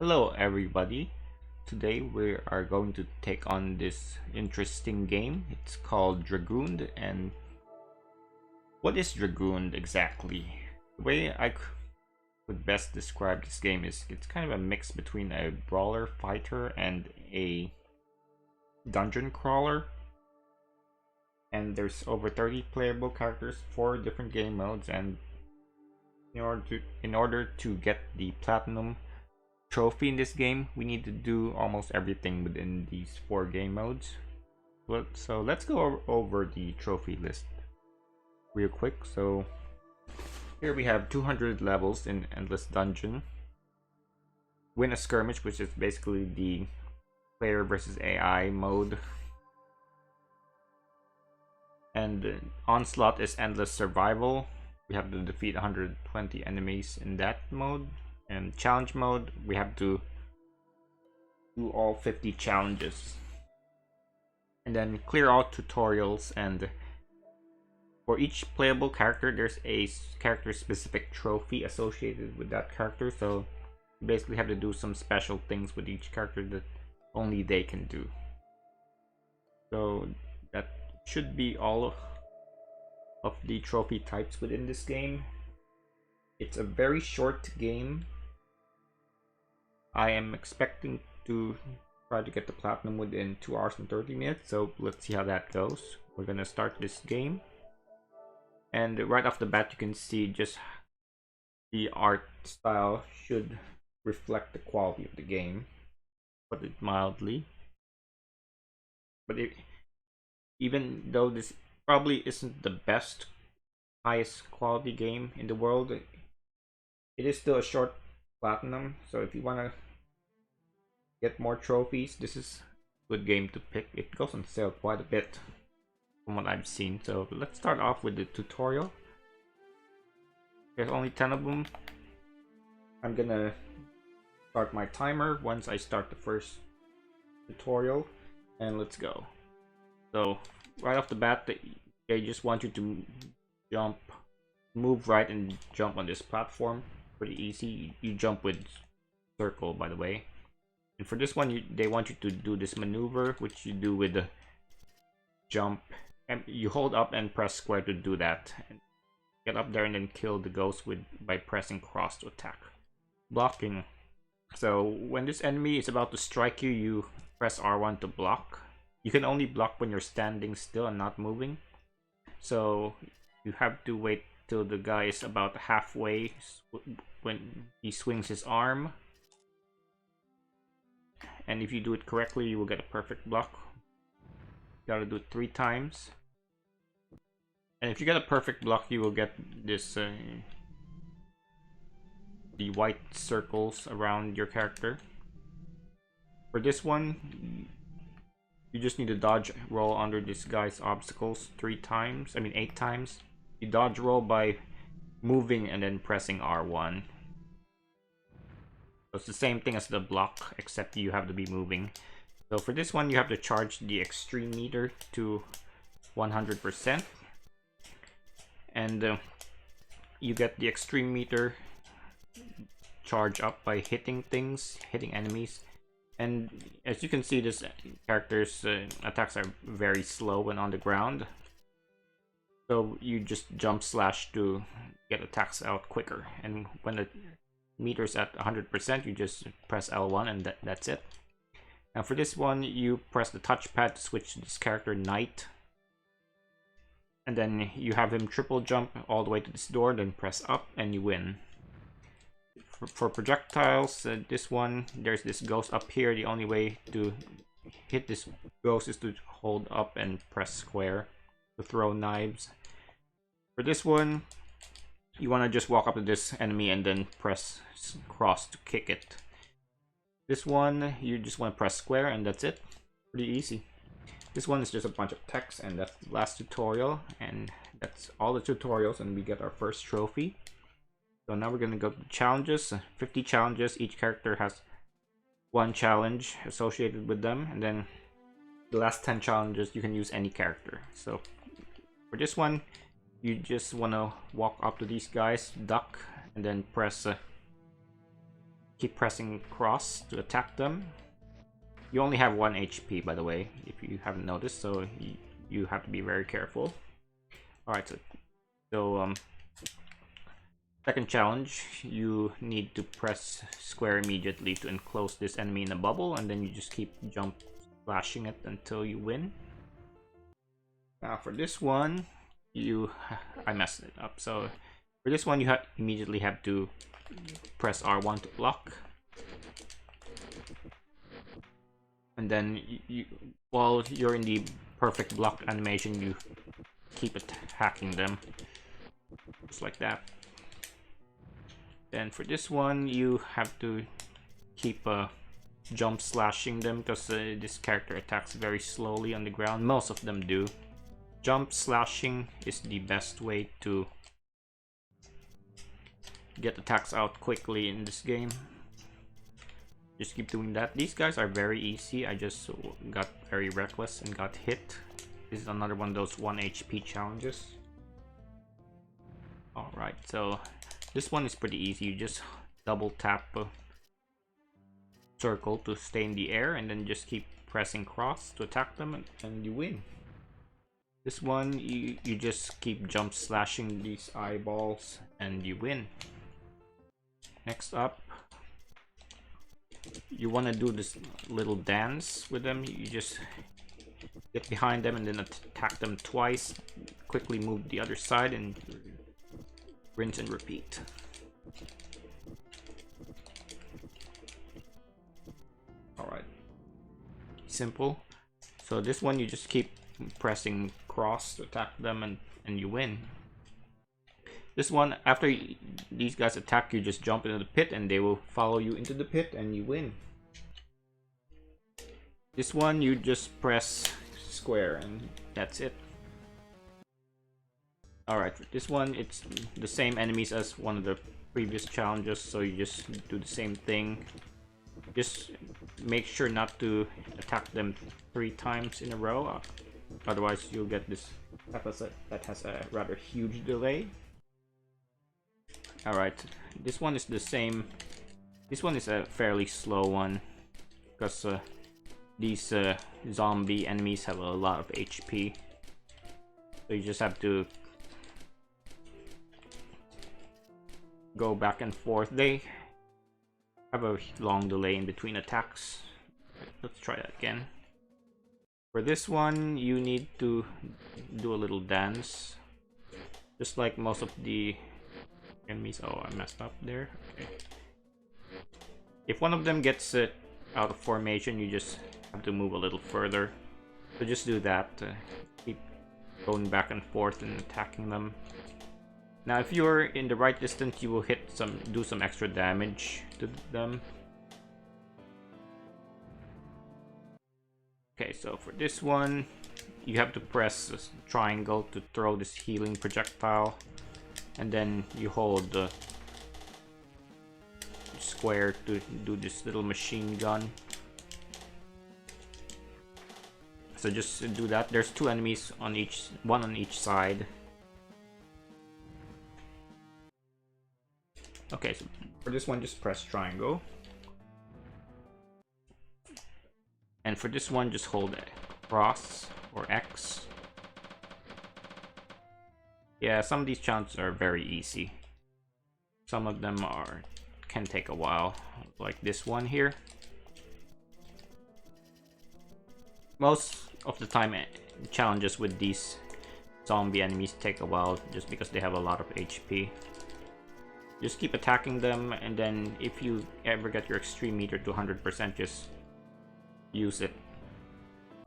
Hello everybody. Today we are going to take on this interesting game. It's called Dragooned. And what is Dragooned exactly? The way could best describe this game is it's kind of a mix between a brawler fighter and a dungeon crawler. And there's over 30 playable characters, 4 different game modes, and in order to get the platinum trophy in this game, we need to do almost everything within these 4 game modes. So let's go over the trophy list real quick. So here we have 200 levels in Endless Dungeon. Win a skirmish, which is basically the player versus AI mode. And Onslaught is endless survival. We have to defeat 120 enemies in that mode. And challenge mode, we have to do all 50 challenges. And then clear all tutorials, and for each playable character there's a character specific trophy associated with that character. So you basically have to do some special things with each character that only they can do. So that should be all of the trophy types within this game. It's a very short game. I am expecting to try to get the platinum within 2 hours and 30 minutes, so let's see how that goes. We're gonna start this game, and right off the bat you can see just the art style should reflect the quality of the game, put it mildly. But even though this probably isn't the best, highest quality game in the world, it is still a short platinum. So if you want to get more trophies, this is a good game to pick. It goes on sale quite a bit from what I've seen. So let's start off with the tutorial. There's only 10 of them. I'm gonna start my timer once I start the first tutorial, and let's go. So right off the bat, they just want you to move right and jump on this platform. Pretty easy. You jump with circle, by the way. And for this one, they want you to do this maneuver, which you do with the jump, and you hold up and press square to do that. And get up there and then kill the ghost by pressing cross to attack. Blocking. So when this enemy is about to strike you, you press R1 to block. You can only block when you're standing still and not moving. So you have to wait till the guy is about halfway when he swings his arm. And if you do it correctly, you will get a perfect block. You gotta do it 3 times. And if you get a perfect block, you will get this the white circles around your character. For this one, you just need to dodge roll under this guy's obstacles 8 times. You dodge roll by moving and then pressing R1. So it's the same thing as the block, except you have to be moving. So for this one, you have to charge the extreme meter to 100%. And you get the extreme meter charge up by hitting things, hitting enemies. And as you can see, this character's attacks are very slow when on the ground. So you just jump slash to get attacks out quicker. And when the meter's at 100%, you just press L1 and that's it. Now for this one, you press the touchpad to switch this character Knight. And then you have him triple jump all the way to this door, then press up and you win. For projectiles, this one, there's this ghost up here. The only way to hit this ghost is to hold up and press square to throw knives. For this one, you want to just walk up to this enemy and then press cross to kick it. This one, you just want to press square and that's it. Pretty easy. This one is just a bunch of text, and that's the last tutorial, and that's all the tutorials, and we get our first trophy. So now we're going to go to challenges. 50 challenges. Each character has 1 challenge associated with them, and then the last 10 challenges you can use any character. So for this one, you just want to walk up to these guys, duck, and then press keep pressing cross to attack them. You only have 1 HP, by the way, if you haven't noticed, so you have to be very careful. Alright, so second challenge, you need to press square immediately to enclose this enemy in a bubble, and then you just keep jump slashing it until you win. Now for this one, I messed it up. So for this one, you immediately have to press R1 to block, and then while you're in the perfect block animation, you keep attacking them just like that. Then for this one, you have to keep jump slashing them because this character attacks very slowly on the ground. Most of them do. Jump slashing is the best way to get attacks out quickly in this game. Just keep doing that. These guys are very easy. I just got very reckless and got hit. This is another one of those 1 HP challenges. Alright, so this one is pretty easy. You just double tap circle to stay in the air, and then just keep pressing cross to attack them, and you win. This one, you just keep jump slashing these eyeballs, and you win. Next up, you want to do this little dance with them. You just get behind them and then attack them twice. Quickly move the other side and rinse and repeat. Alright. Simple. So this one, you just keep pressing cross to attack them, and you win. This one, after these guys attack, you just jump into the pit and they will follow you into the pit and you win. This one, you just press square and that's it. Alright, for this one, it's the same enemies as one of the previous challenges, so you just do the same thing. Just make sure not to attack them 3 times in a row, otherwise you'll get this episode that has a rather huge delay. Alright, this one is the same. This one is a fairly slow one because these zombie enemies have a lot of HP, so you just have to go back and forth. They have a long delay in between attacks. Let's try that again. For this one, you need to do a little dance, just like most of the enemies. Oh, I messed up there. Okay. If one of them gets out of formation, you just have to move a little further. So just do that. Keep going back and forth and attacking them. Now, if you're in the right distance, you will do some extra damage to them. Okay, so for this one, you have to press triangle to throw this healing projectile, and then you hold the square to do this little machine gun. So just do that. There's 2 enemies on one on each side. Okay, so for this one, just press triangle. And for this one, just hold cross or X. Yeah, some of these challenges are very easy. Some of them can take a while, like this one here. Most of the time, challenges with these zombie enemies take a while just because they have a lot of HP. Just keep attacking them, and then if you ever get your extreme meter to 100%, just use it.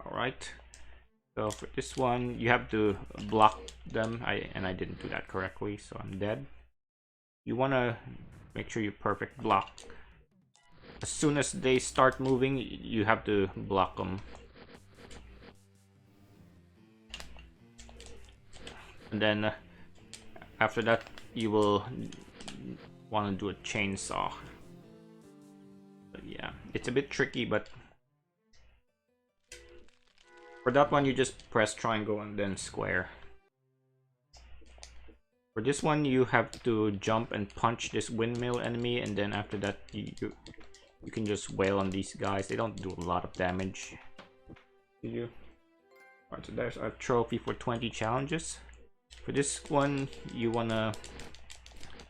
Alright, so for this one, you have to block them, and I didn't do that correctly, so I'm dead. You want to make sure you perfect block. As soon as they start moving, you have to block them. And then after that, you will want to do a chainsaw. But yeah, it's a bit tricky, but for that one, you just press triangle and then square. For this one, you have to jump and punch this windmill enemy, and then after that, you can just wail on these guys. They don't do a lot of damage to you. Alright, so there's our trophy for 20 challenges. For this one, you wanna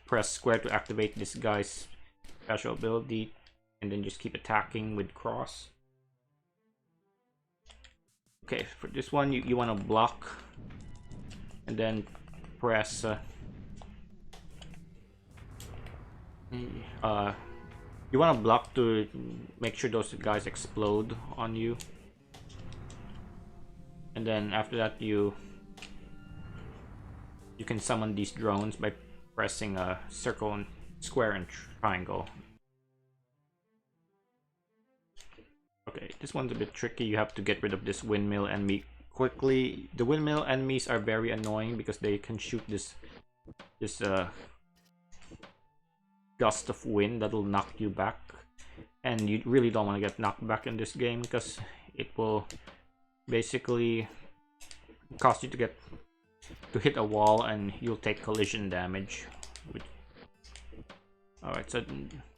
press square to activate this guy's special ability, and then just keep attacking with cross. Okay, for this one, you wanna block, and then press you want to block to make sure those guys explode on you, and then after that you can summon these drones by pressing a circle and square and triangle. Okay, this one's a bit tricky. You have to get rid of this windmill enemy quickly. The windmill enemies are very annoying because they can shoot this gust of wind that'll knock you back, and you really don't want to get knocked back in this game because it will basically cause you to hit a wall and you'll take collision damage. Alright, so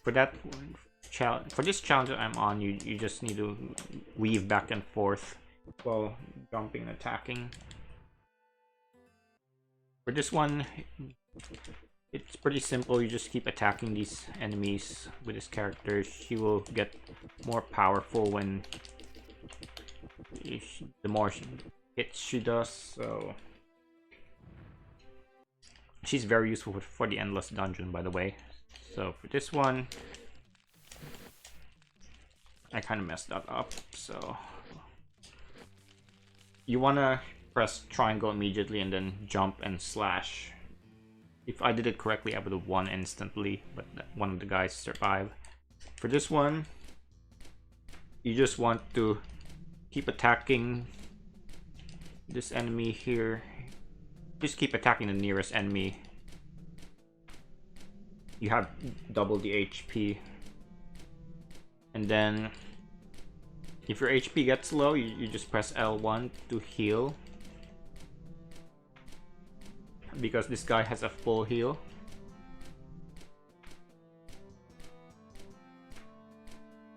for this challenge I'm on, you just need to weave back and forth while jumping and attacking. For this one, it's pretty simple. You just keep attacking these enemies with this character. She will get more powerful when the more hits she does. So she's very useful for the endless dungeon, by the way. So for this one, I kind of messed that up. So you wanna press triangle immediately and then jump and slash. If I did it correctly, I would have won instantly, but one of the guys survived. For this one, you just want to keep attacking this enemy here. Just keep attacking the nearest enemy. You have double the HP. And then, if your HP gets low, you just press L1 to heal. Because this guy has a full heal.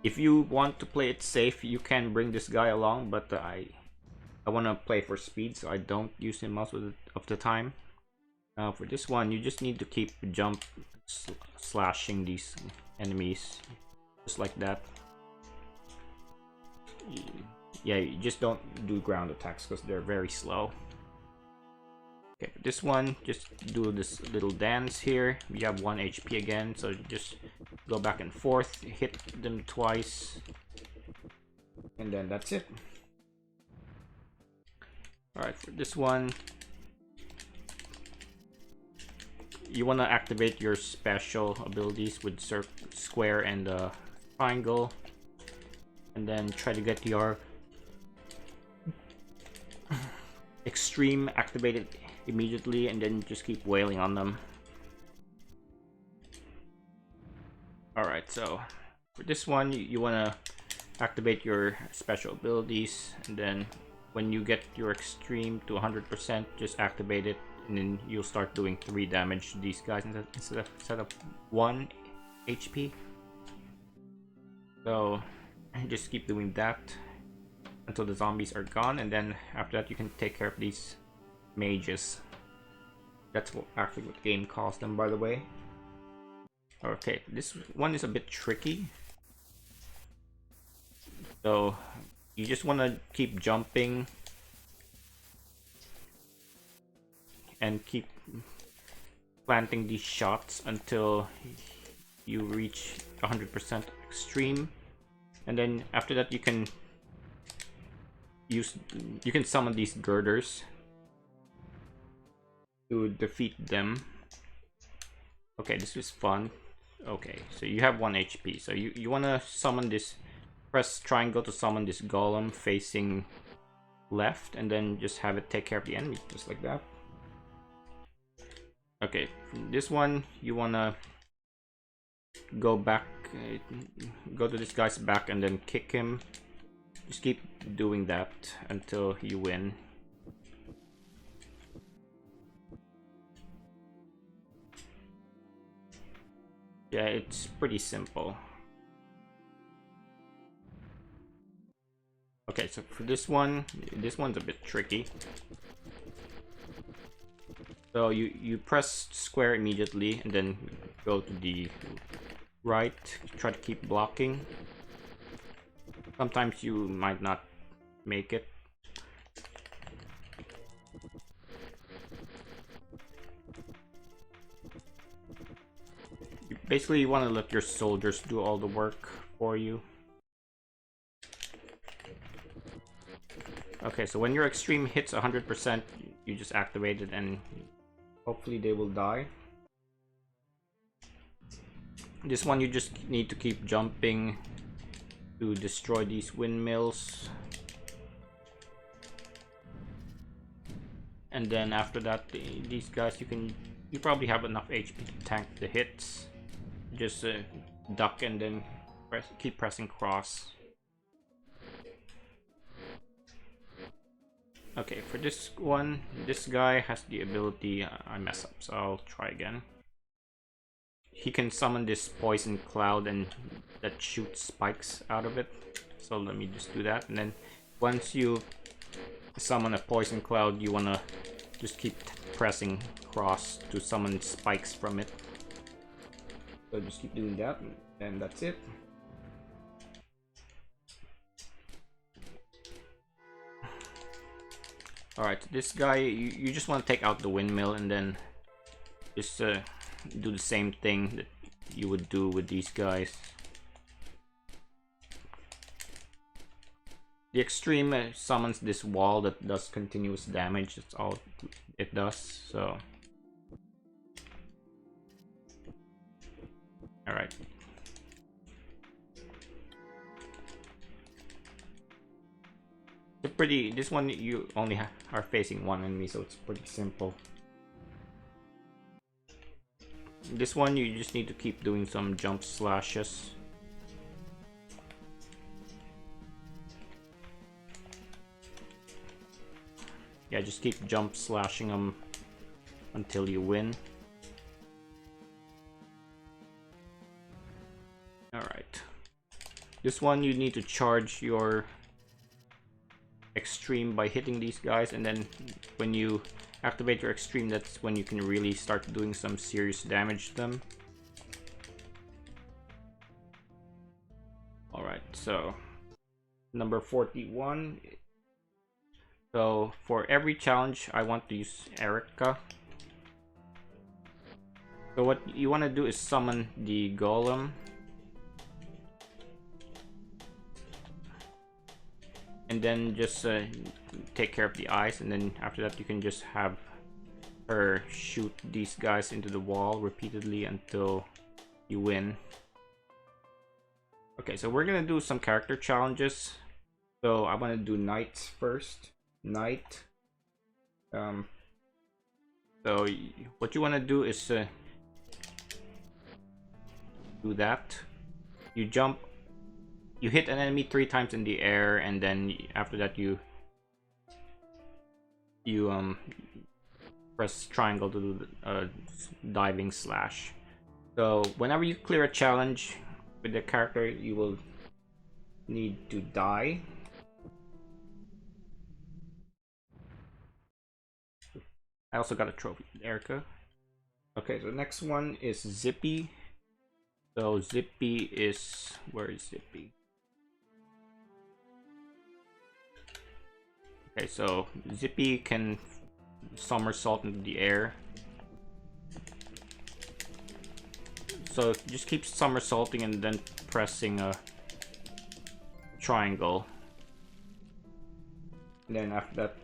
If you want to play it safe, you can bring this guy along, but I want to play for speed, so I don't use him most of the time. For this one, you just need to keep slashing these enemies, just like that. Yeah, you just don't do ground attacks because they're very slow. Okay, this one, just do this little dance here. We have 1 HP again, so just go back and forth, hit them twice, and then that's it. Alright, for this one, you want to activate your special abilities with square and triangle, and then try to get your extreme activated immediately, and then just keep wailing on them. Alright, so for this one, you want to activate your special abilities, and then when you get your extreme to 100%, just activate it, and then you'll start doing 3 damage to these guys instead of 1 HP. So just keep doing that until the zombies are gone, and then after that you can take care of these mages. That's actually what game calls them, by the way. Okay, this one is a bit tricky. So you just want to keep jumping and keep planting these shots until you reach 100% extreme, and then after that you can summon these girders to defeat them. Okay, this is fun. Okay, so you have 1 HP, so you want to summon this. Press triangle to summon this golem facing left, and then just have it take care of the enemy, just like that. Okay, from this one, you want to go back, go to this guy's back and then kick him. Just keep doing that until you win. Yeah, it's pretty simple. Okay, so for this one's a bit tricky. So you press square immediately and then go to the right, try to keep blocking. Sometimes you might not make it. Basically, you want to let your soldiers do all the work for you. Okay, so when your extreme hits 100%, you just activate it and hopefully they will die. This one you just need to keep jumping to destroy these windmills. And then after that, these guys you probably have enough HP to tank the hits. Just duck and then keep pressing cross. Okay, for this one, this guy has the ability, I mess up, so I'll try again. He can summon this poison cloud and that shoots spikes out of it. So let me just do that. And then once you summon a poison cloud, you want to just keep pressing cross to summon spikes from it. So just keep doing that, and that's it. Alright, this guy, you just want to take out the windmill and then just do the same thing that you would do with these guys. The extreme summons this wall that does continuous damage. That's all it does. So, alright. This one you only are facing one enemy, so it's pretty simple. This one you just need to keep doing some jump slashes. Yeah, just keep jump slashing them until you win. Alright. This one you need to charge your extreme by hitting these guys, and then when you activate your extreme, that's when you can really start doing some serious damage to them. Alright, so number 41. So for every challenge I want to use Erica. So what you want to do is summon the golem. And then just take care of the eyes, and then after that you can just have her shoot these guys into the wall repeatedly until you win. Okay, so we're gonna do some character challenges. So I want to do knights first. Knight. So what you want to do is do that. You jump. You hit an enemy 3 times in the air, and then after that you press triangle to do the diving slash. So whenever you clear a challenge with the character, you will need to die. I also got a trophy with Erica. Okay, so the next one is Zippy. So Zippy is, where is Zippy? Okay, so Zippy can somersault into the air. So just keep somersaulting and then pressing a triangle. And then after that,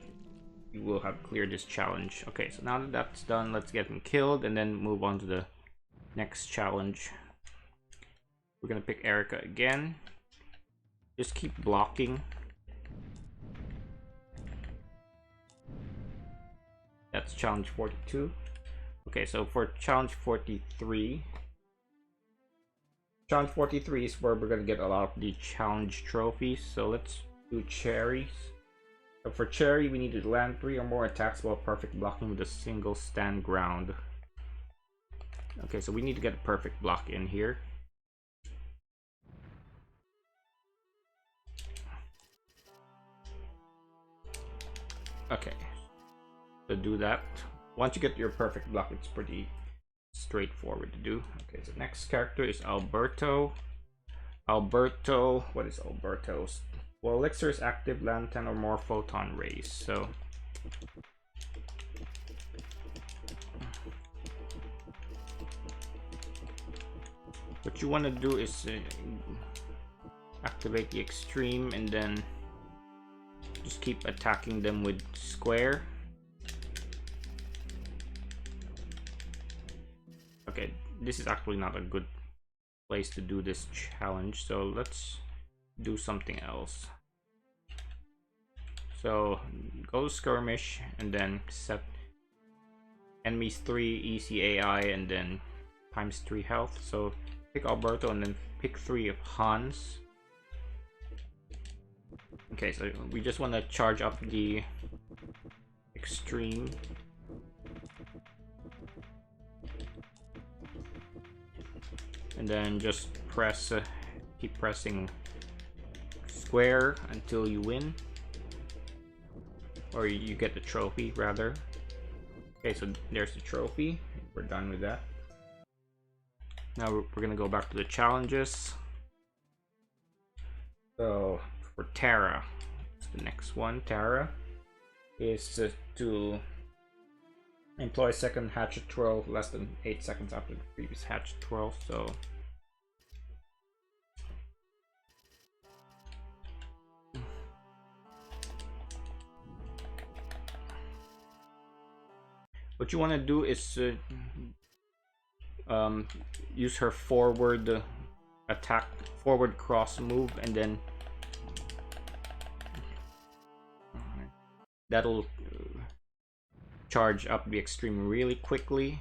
you will have cleared this challenge. Okay, so now that that's done, let's get him killed and then move on to the next challenge. We're gonna pick Erica again. Just keep blocking. That's challenge 42. Okay, so for challenge 43. Challenge 43 is where we're gonna get a lot of the challenge trophies. So let's do cherries. So for cherry, we need to land 3 or more attacks while perfect blocking with a single stand ground. Okay, so we need to get a perfect block in here. Okay, to do that, once you get your perfect block, it's pretty straightforward to do. Okay, so next character is Alberto. Alberto, what is Alberto's? Well, elixir is active, land 10 or more photon rays. So what you want to do is activate the extreme and then just keep attacking them with square. Okay, this is actually not a good place to do this challenge, so let's do something else. So go skirmish and then set enemies 3 ECAI and then times 3 health. So pick Alberto and then pick 3 of Hans. Okay, so we just want to charge up the extreme. And then just press, keep pressing square until you win. Or you get the trophy, rather. Okay, so there's the trophy. We're done with that. Now we're gonna go back to the challenges. So for Terra, it's the next one. Terra is to employ second hatchet twirl less than 8 seconds after the previous hatchet twirl. So what you want to do is use her forward attack, forward cross move, and then that'll charge up the extreme really quickly.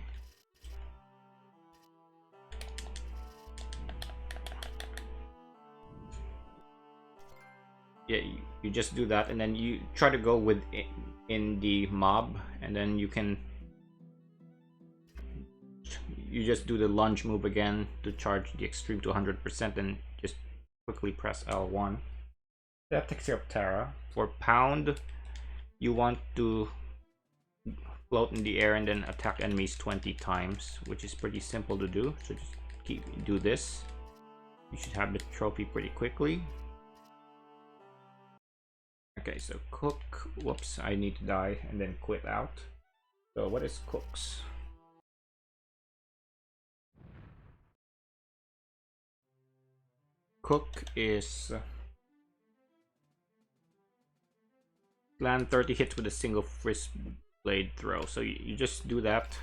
Yeah, you just do that, and then you try to go with in the mob, and then you can just do the lunge move again to charge the extreme to 100%, and just quickly press L1. That takes care of Terra. For Pound, you want to float in the air and then attack enemies 20 times, which is pretty simple to do. So just do this. You should have the trophy pretty quickly. Okay, so Cook. Whoops, I need to die and then quit out. So what is Cook's? Cook is land 30 hits with a single frizz blade throw. So you just do that.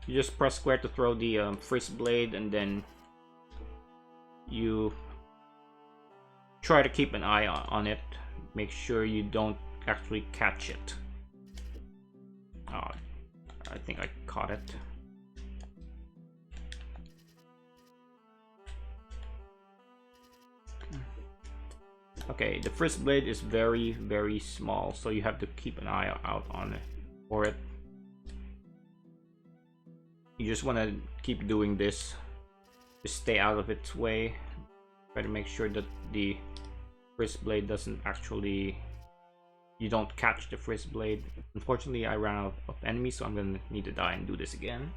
You just press square to throw the frizz blade, and then you try to keep an eye on it. Make sure you don't actually catch it. Oh, I think I caught it. Okay, the frizz blade is very, very small, so you have to keep an eye out on it for it. You just want to keep doing this. Just stay out of its way. Try to make sure that the frizz blade doesn't actually... You don't catch the frizz blade. Unfortunately, I ran out of enemies, so I'm gonna need to die and do this again.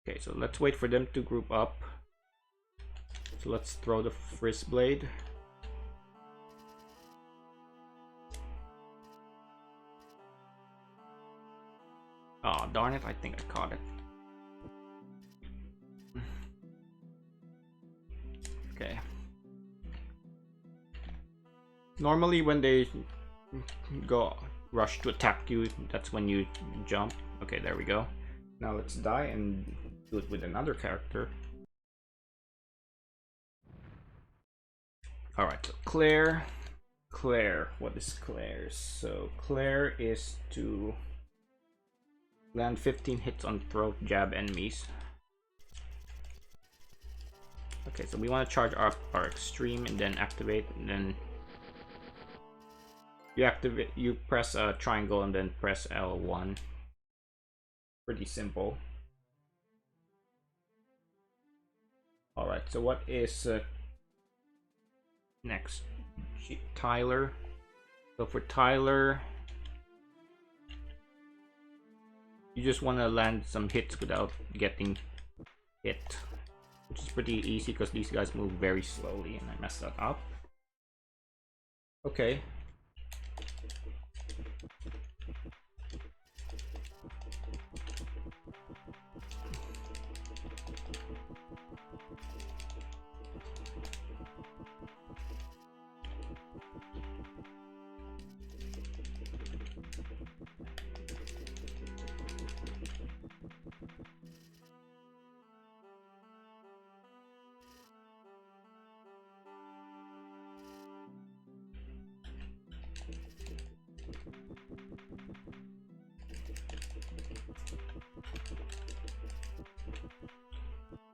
Okay, so let's wait for them to group up. So let's throw the frizz blade. Oh, darn it, I think I caught it. Okay. Normally when they go rush to attack you, that's when you jump. Okay, there we go. Now let's die and do it with another character. Alright, so Claire. Claire, what is Claire's? So Claire is to land 15 hits on throat jab enemies. Okay, so we want to charge up our extreme and then activate, and then you press triangle and then press L1. Pretty simple. Alright, so what is next? Tyler. So for Tyler, you just want to land some hits without getting hit, which is pretty easy because these guys move very slowly, and I messed that up. Okay.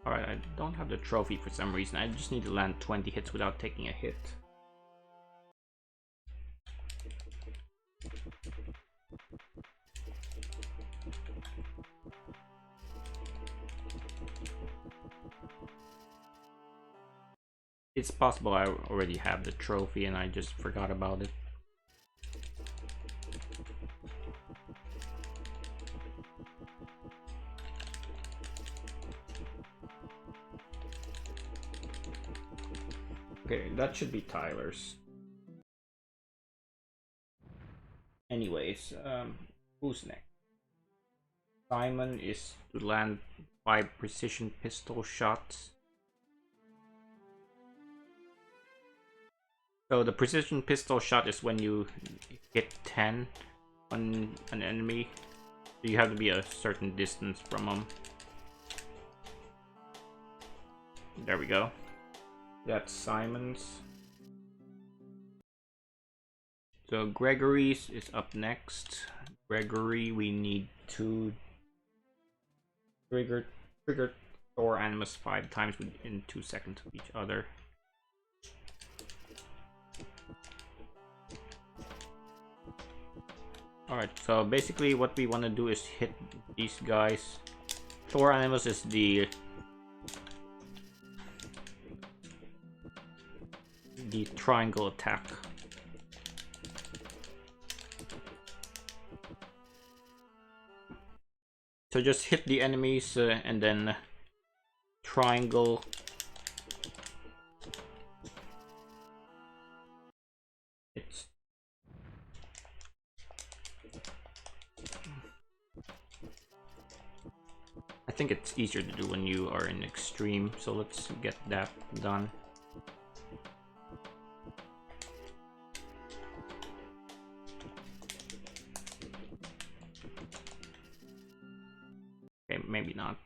Alright, I don't have the trophy for some reason. I just need to land 20 hits without taking a hit. It's possible I already have the trophy and I just forgot about it. Okay, that should be Tyler's. Anyways, who's next? Simon is to land 5 precision pistol shots. So the precision pistol shot is when you hit 10 on an enemy. So you have to be a certain distance from them. There we go. That's Simon's. So Gregory's is up next. Gregory, we need to trigger Thor Animus 5 times within 2 seconds of each other. Alright, so basically what we want to do is hit these guys. Thor Animus is the triangle attack. So just hit the enemies and then triangle. I think it's easier to do when you are in extreme, so let's get that done. Okay, maybe not.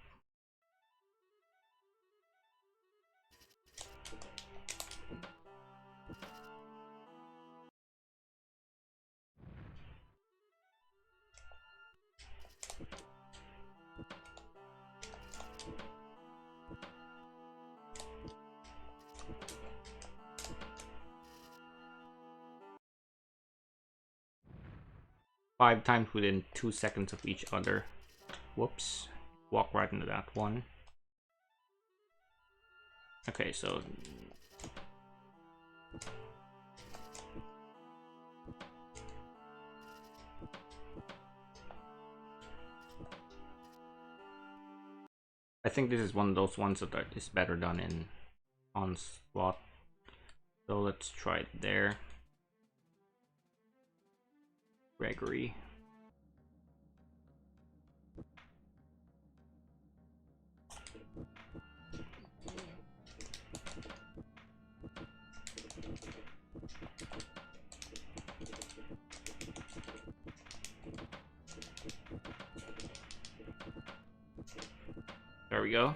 Five times within 2 seconds of each other. Whoops. Walk right into that one. Okay, so I think this is one of those ones that is better done in Onslaught. So let's try it there. Gregory. There we go.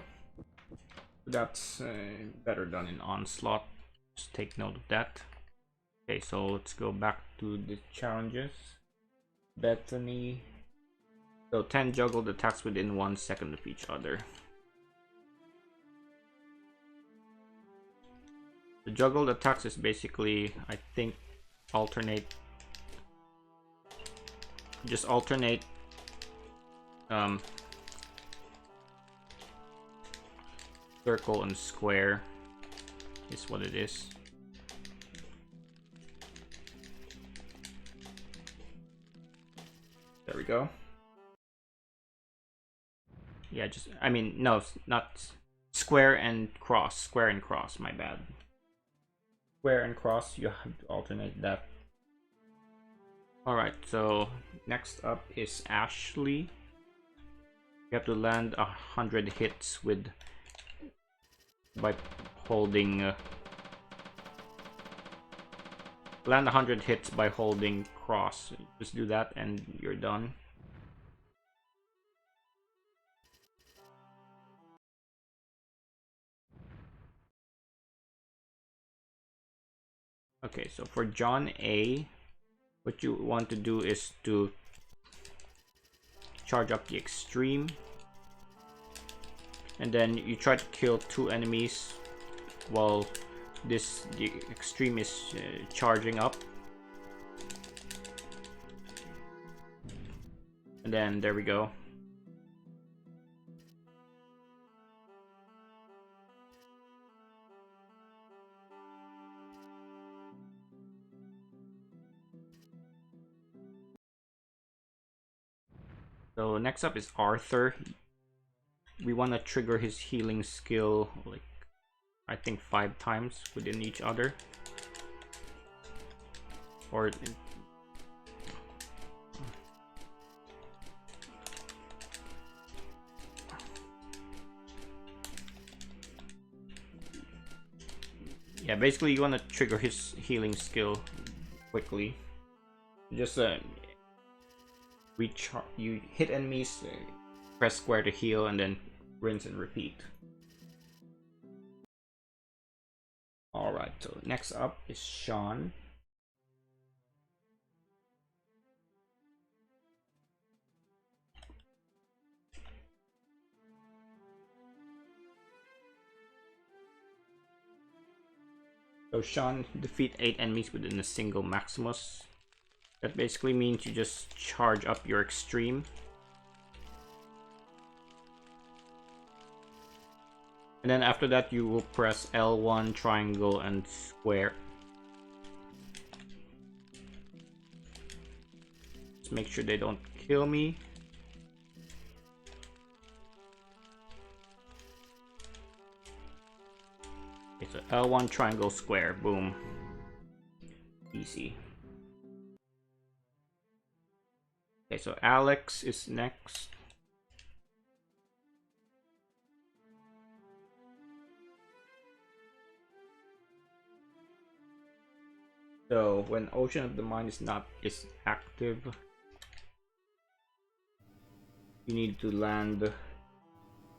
That's better done in Onslaught. Just take note of that. Okay, so let's go back to the challenges. Bethany. So 10 juggled attacks within 1 second of each other. The juggled attacks is basically, I think, just alternate circle and square is what it is. There we go. Yeah, just, I mean, no, not square and cross. Square and cross, my bad. Square and cross, you have to alternate that. Alright, so next up is Ashley. You have to land 100 hits with by holding land 100 hits by holding cross. Just do that and you're done. Okay, so for John A, what you want to do is to charge up the extreme, and then you try to kill 2 enemies while the extreme is charging up, and then there we go. So next up is Arthur. We want to trigger his healing skill, like, I think 5 times within each other. Or yeah, basically you want to trigger his healing skill quickly. Just you hit enemies, press square to heal, and then rinse and repeat. Alright, so next up is Sean. So Sean, defeat 8 enemies within a single Maximus. That basically means you just charge up your extreme. And then after that you will press L1, triangle, and square. Just make sure they don't kill me. Okay, so L1, triangle, square, boom. Easy. Okay, so Alex is next. So when Ocean of the Mind is active, you need to land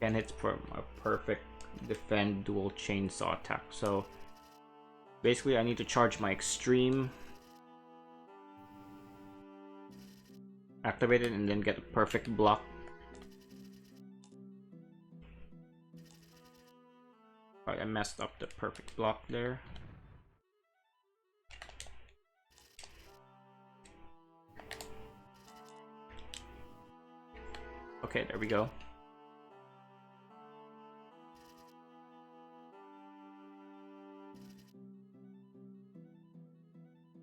10 hits from a perfect defend dual chainsaw attack. So basically I need to charge my extreme, activate it, and then get a perfect block. Right, I messed up the perfect block there. Okay, there we go.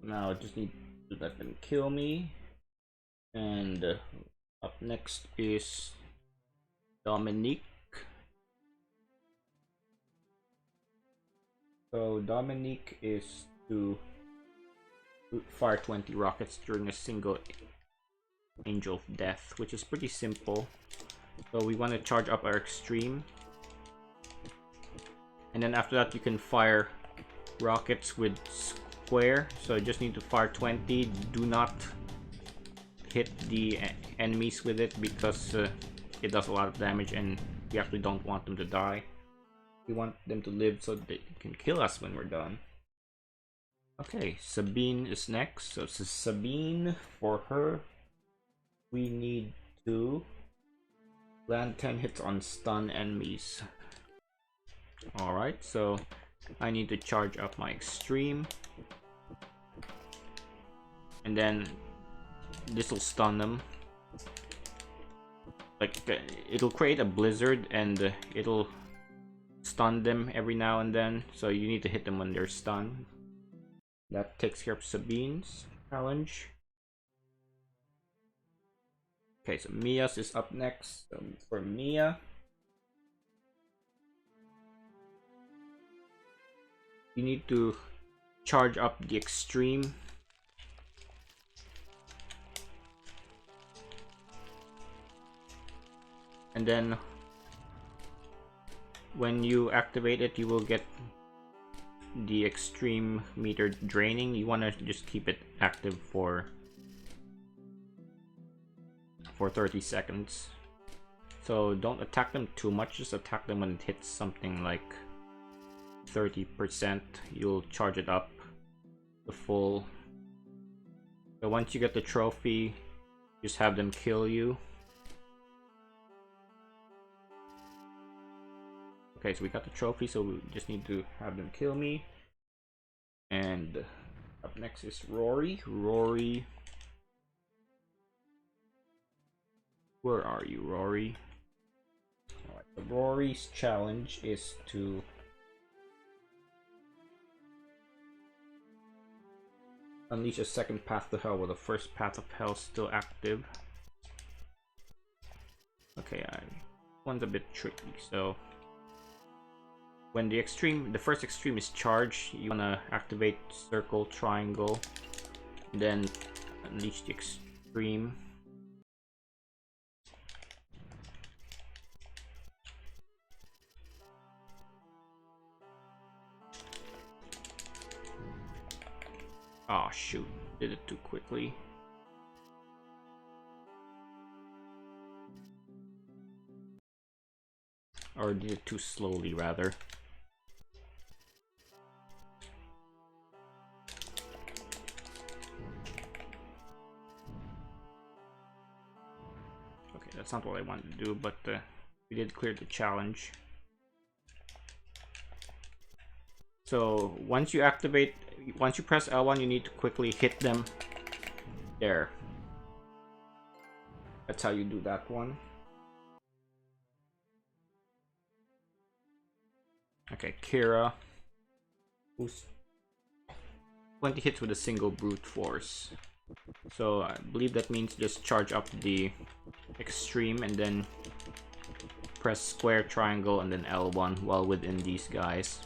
Now I just need to let them kill me. And up next is Dominique. So Dominique is to fire 20 rockets during a single Angel of Death, which is pretty simple. So we want to charge up our extreme, and then after that you can fire rockets with square. So you just need to fire 20. Do not hit the enemies with it because it does a lot of damage and we actually don't want them to die. We want them to live so they can kill us when we're done. Okay, Sabine is next. So Sabine, for her, we need to land 10 hits on stun enemies. Alright, so I need to charge up my extreme, and then this will stun them. Like, it'll create a blizzard and it'll stun them every now and then, so you need to hit them when they're stunned. That takes care of Sabine's challenge. Okay, so Mia's is up next. For Mia, you need to charge up the extreme. And then when you activate it, you will get the extreme meter draining. You want to just keep it active for 30 seconds. So don't attack them too much, just attack them when it hits something like 30%. You'll charge it up the full. So once you get the trophy, just have them kill you. Okay, so we got the trophy, so we just need to have them kill me. And up next is Rory. Rory, where are you, Rory? Alright, so Rory's challenge is to unleash a second path to hell while the first path of hell is still active. Okay, one's a bit tricky. So when the first extreme is charged, you wanna activate circle, triangle, then unleash the extreme. Oh shoot, did it too quickly. Or did it too slowly, rather. Okay, that's not what I wanted to do, but we did clear the challenge. So once you press L1, you need to quickly hit them there. That's how you do that one. Okay, Kira, who's 20 hits with a single brute force. So I believe that means just charge up the extreme and then press square, triangle, and then L1 while within these guys.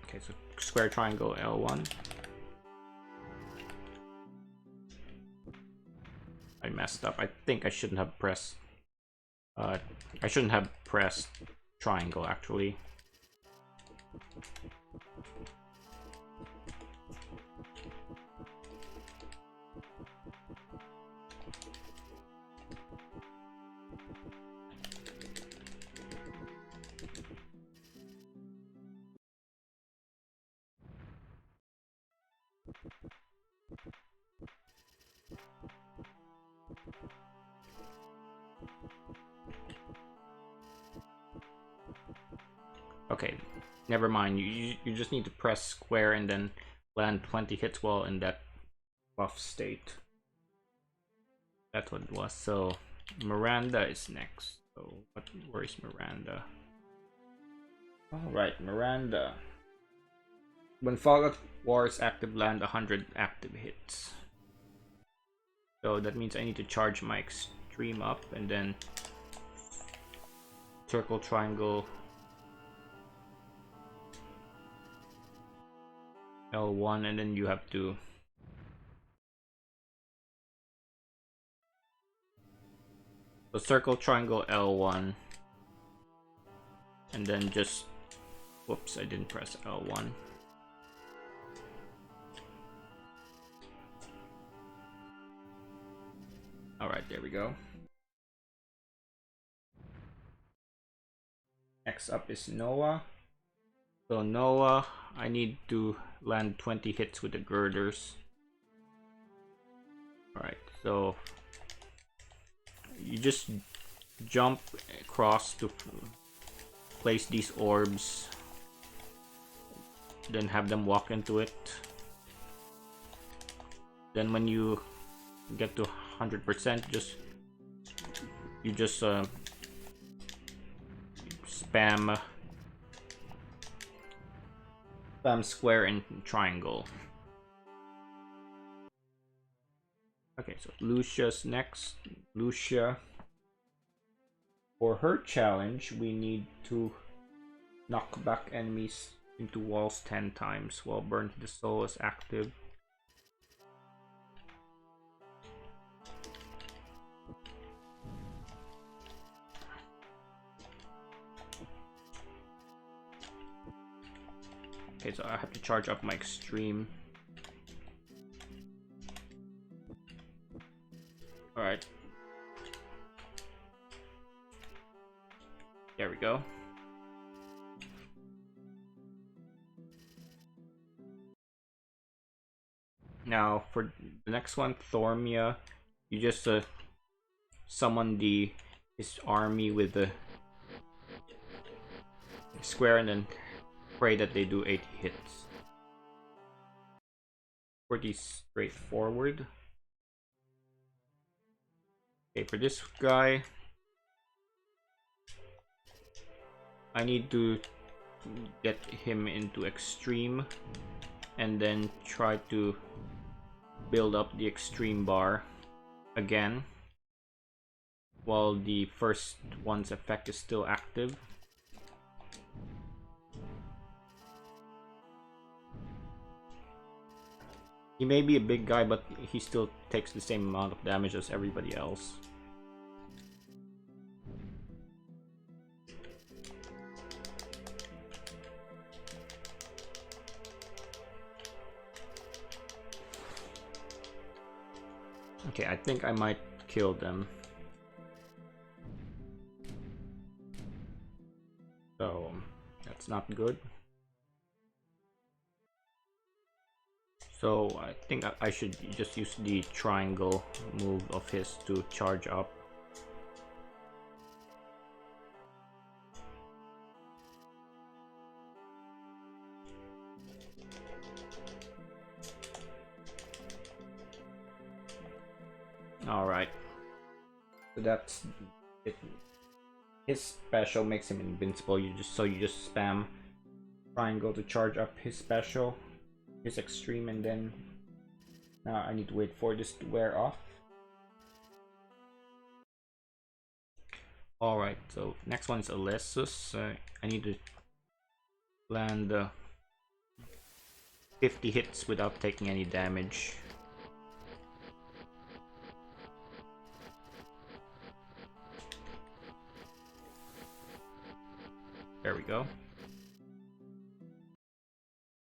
Okay, so square, triangle, L1. I messed up. I think I shouldn't have pressed triangle, actually. Okay, never mind. You just need to press square and then land 20 hits while in that buff state. That's what it was. So Miranda is next. So where is Miranda? Alright, Miranda. When Fog of War is active, land 100 active hits. So that means I need to charge my extreme up and then circle, triangle, L1, and then you have to circle, triangle, L1, and then just whoops, I didn't press L1. Alright, there we go. Next up is Noah. So Noah, I need to land 20 hits with the girders. Alright, so you just jump across to place these orbs then have them walk into it. Then when you get to 100%, you just spam square and triangle. Okay, so Lucia's next. Lucia, for her challenge, we need to knock back enemies into walls 10 times while Burn to the Soul is active. Okay, so I have to charge up my extreme. Alright. There we go. Now for the next one, Thormia, you just summon his army with the square and then pray that they do 80 hits. Pretty straightforward. Okay, for this guy, I need to get him into extreme and then try to build up the extreme bar again while the first one's effect is still active. He may be a big guy, but he still takes the same amount of damage as everybody else. Okay, I think I might kill them. So, that's not good. So I think I should just use the triangle move of his to charge up. Alright. So that's it. His special makes him invincible. You just spam triangle to charge up his special. His extreme, and then now I need to wait for this to wear off. Alright, so next one is Alessus. I need to land 50 hits without taking any damage. There we go.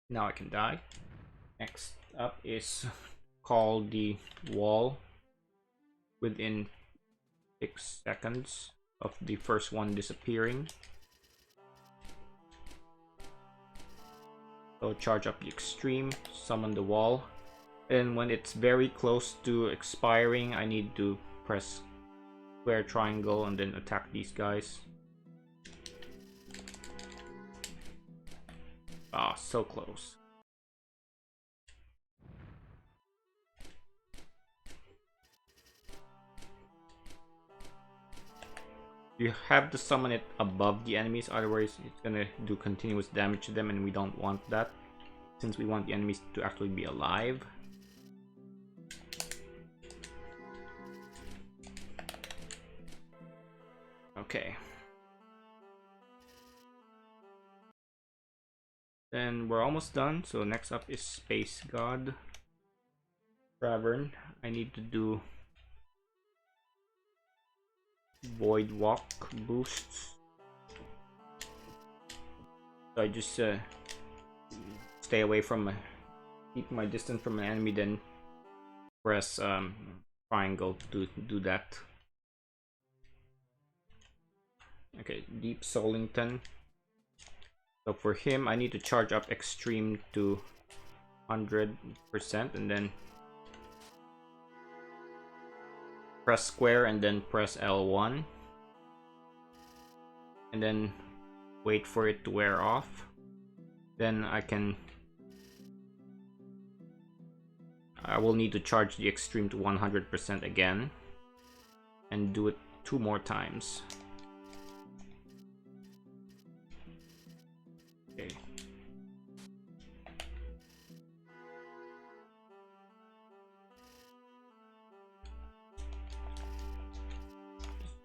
Now I can die. Next up is call the wall within 6 seconds of the first one disappearing. So charge up the extreme, summon the wall, and when it's very close to expiring, I need to press square triangle and then attack these guys. Ah, so close. You have to summon it above the enemies, otherwise it's gonna do continuous damage to them, and we don't want that since we want the enemies to actually be alive. Okay. Then we're almost done, so next up is Space God Tavern. I need to do Void Walk boosts. So I just stay away from, keep my distance from an enemy, then press triangle to do that. Okay, Deep Soulington. So for him, I need to charge up extreme to 100% and then press square and then press L1 and then wait for it to wear off. Then I can I will need to charge the extreme to 100% again and do it 2 more times. Okay.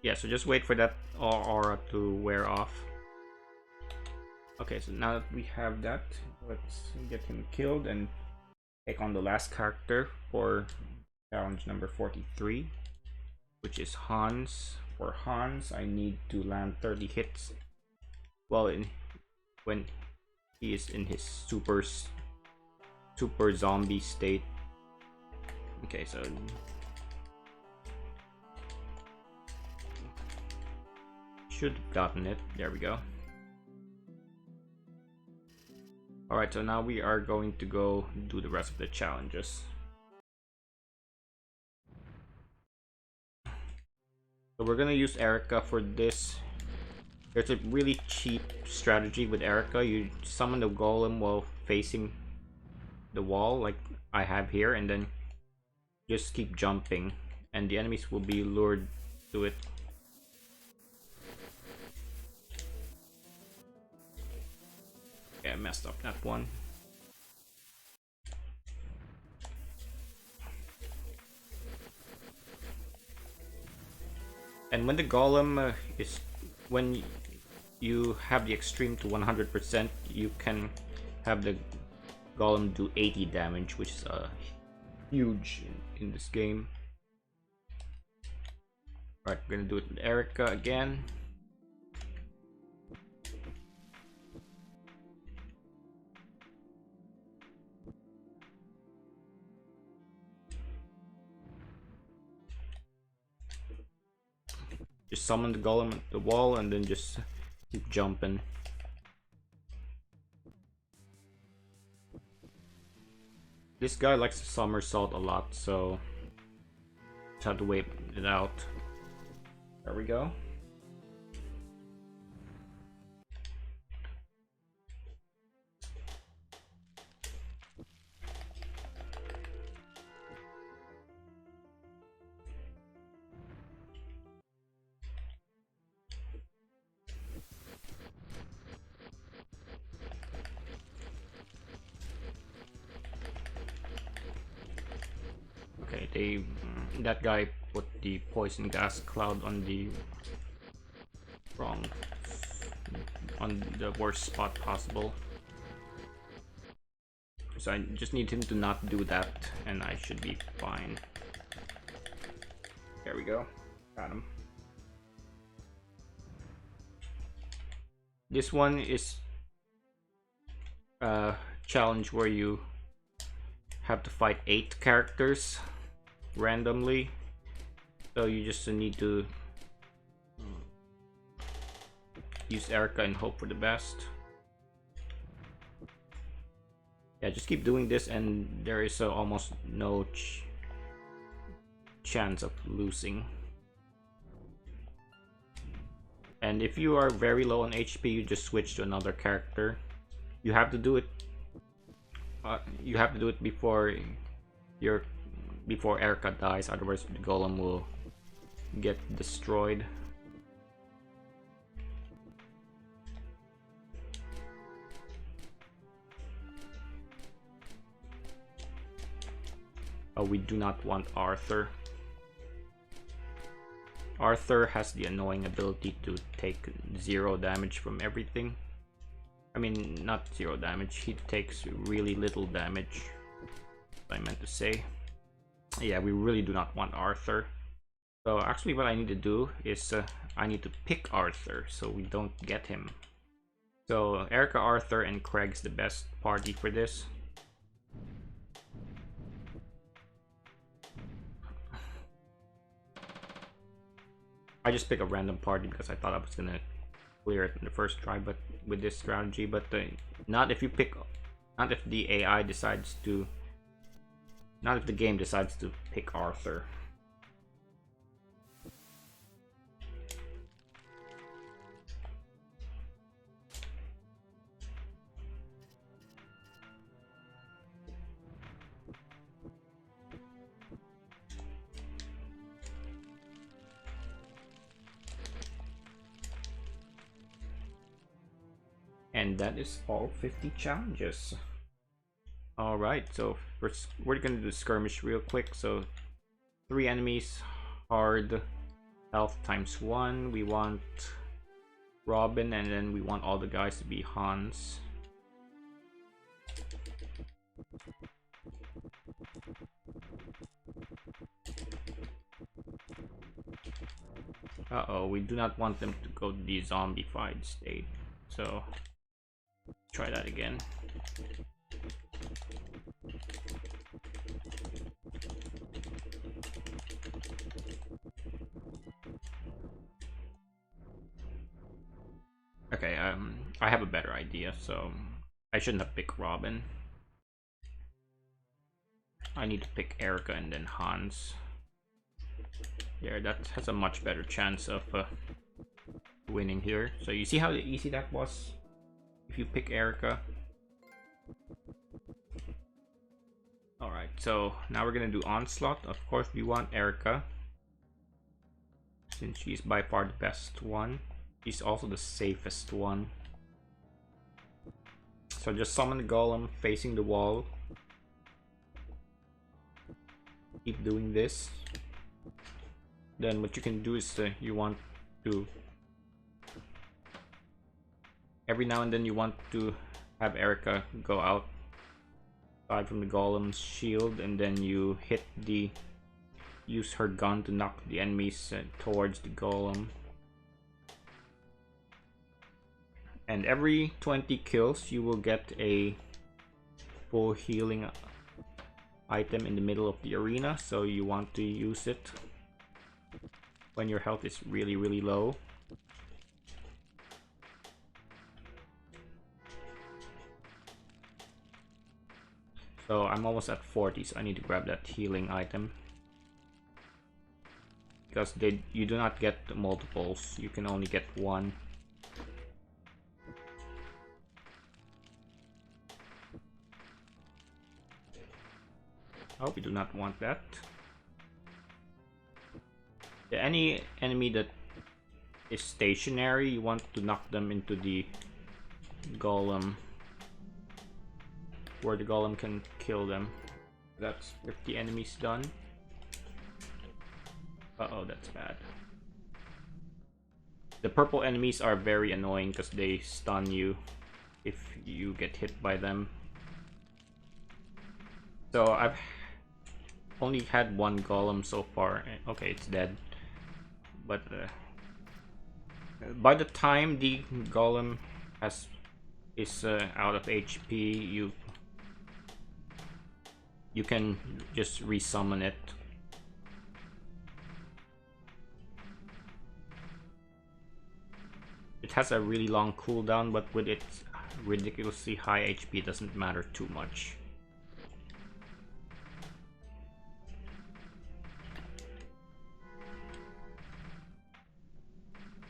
Yeah, so just wait for that aura to wear off. Okay, so now that we have that, let's get him killed and take on the last character for challenge number 43, which is Hans. For Hans, I need to land 30 hits. Well, when he is in his super zombie state. Okay, so should have gotten it. There we go. Alright, so now we are going to go do the rest of the challenges. So we're gonna use Erica for this. There's a really cheap strategy with Erica. You summon the golem while facing the wall, like I have here, and then just keep jumping, and the enemies will be lured to it. Yeah, I messed up that one. And when the golem when you have the extreme to 100%, you can have the golem do 80 damage, which is huge in this game. Alright, we're gonna do it with Erica again. Just summon the golem at the wall and then just keep jumping. This guy likes to somersault a lot, so just have to wait it out. There we go. Okay, that guy put the poison gas cloud on the worst spot possible. So I just need him to not do that, and I should be fine. There we go. Got him. This one is a challenge where you have to fight 8 characters randomly. So you just need to use Erica and hope for the best. Yeah, just keep doing this and there is almost no chance of losing. And if you are very low on HP, you just switch to another character. You have to do it. You have to do it before Erica dies, otherwise the golem will get destroyed. Oh, we do not want Arthur. Arthur has the annoying ability to take 0 damage from everything. I mean, not 0 damage, he takes really little damage. I meant to say. Yeah, we really do not want Arthur. So actually what I need to do is I need to pick Arthur so we don't get him. So Erica, Arthur, and Craig's the best party for this. I just pick a random party because I thought I was gonna clear it in the first try, but with this strategy, but not if the AI decides to, not if the game decides to pick Arthur. And that is all 50 challenges. Alright, so first we're gonna do skirmish real quick. So 3 enemies, hard, health times 1. We want Robin, and then we want all the guys to be Hans. Uh-oh, we do not want them to go to the zombified state. So try that again. Okay, I have a better idea, so I shouldn't have picked Robin. I need to pick Erica and then Hans. Yeah, that has a much better chance of winning here. So you see how easy that was if you pick Erica. Alright, so now we're gonna do Onslaught. Of course we want Erica, since she's by far the best one. She's also the safest one. So just summon the golem facing the wall. Keep doing this. Then what you can do is you want to, every now and then you want to have Erica go out aside from the golem's shield, and then you use her gun to knock the enemies towards the golem. And every 20 kills you will get a full healing item in the middle of the arena, so you want to use it when your health is really low. So I'm almost at 40, so I need to grab that healing item, because you do not get multiples, you can only get one. Oh, we do not want that. Yeah, any enemy that is stationary, you want to knock them into the golem, where the golem can kill them. That's 50 enemies done. Uh-oh, that's bad. The purple enemies are very annoying because they stun you if you get hit by them. So I've only had one golem so far. Okay, it's dead. But by the time the golem is out of HP, you can just resummon it. It has a really long cooldown, but with its ridiculously high HP, it doesn't matter too much.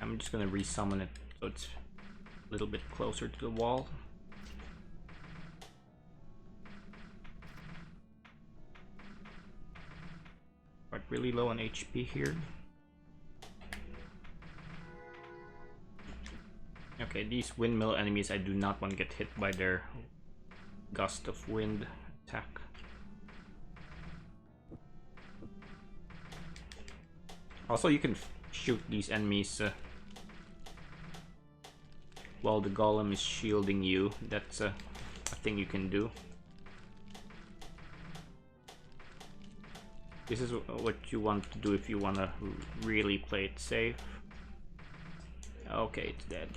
I'm just gonna resummon it so it's a little bit closer to the wall. But really low on HP here. Okay, these windmill enemies, I do not want to get hit by their gust of wind attack. Also, you can shoot these enemies while the golem is shielding you. That's a thing you can do. This is what you want to do if you want to really play it safe. Okay, it's dead.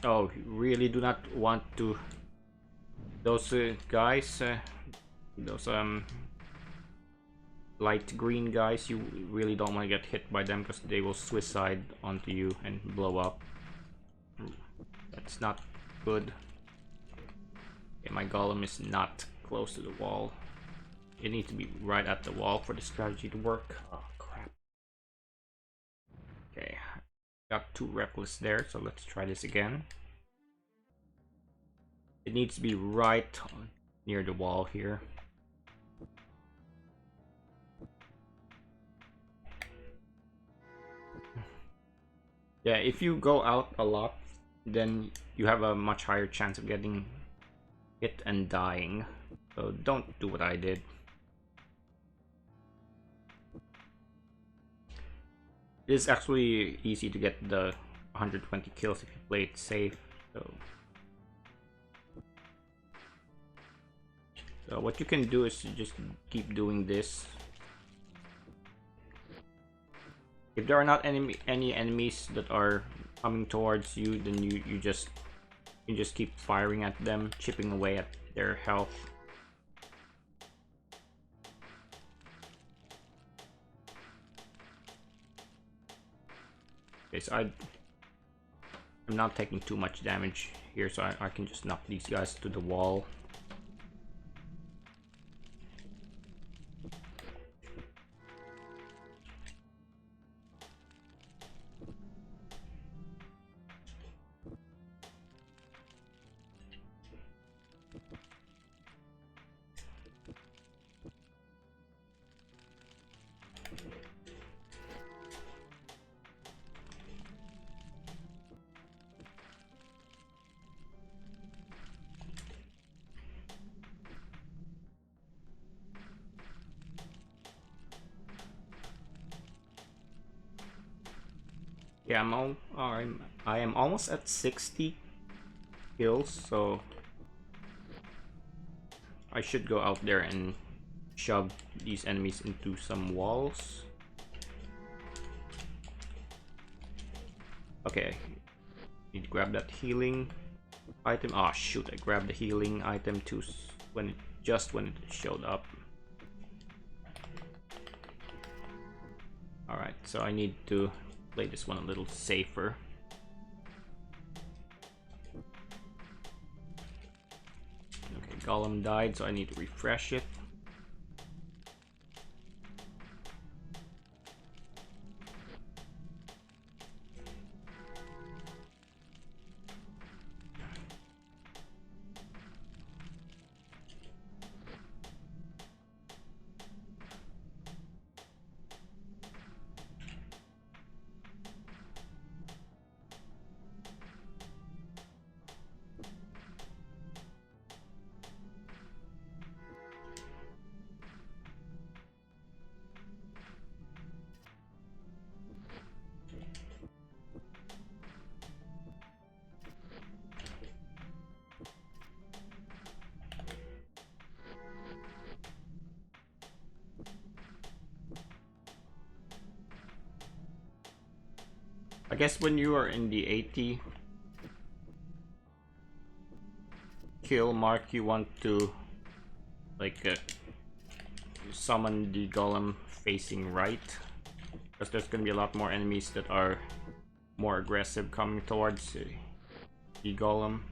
Oh, you really do not want to. Those guys, those light green guys, you really don't want to get hit by them because they will suicide onto you and blow up. That's not good. Okay, my golem is not close to the wall. It needs to be right at the wall for the strategy to work. Oh crap. Okay, got too reckless there, so let's try this again. It needs to be right near the wall here. Yeah, if you go out a lot, then you have a much higher chance of getting hit and dying. So don't do what I did. It is actually easy to get the 120 kills if you play it safe. So what you can do is just keep doing this. If there are not any enemies that are coming towards you, then you just keep firing at them, chipping away at their health. Okay, so I'm not taking too much damage here, so I can just knock these guys to the wall. Yeah, I am almost at 60 kills, so I should go out there and shove these enemies into some walls. Okay, need to grab that healing item. Oh shoot, I grabbed the healing item too when it showed up. Alright, so I need to play this one a little safer. Okay, Golem died, so I need to refresh it. I guess when you are in the 80 kill mark, you want to like summon the golem facing right, because there's gonna be a lot more enemies that are more aggressive coming towards the golem.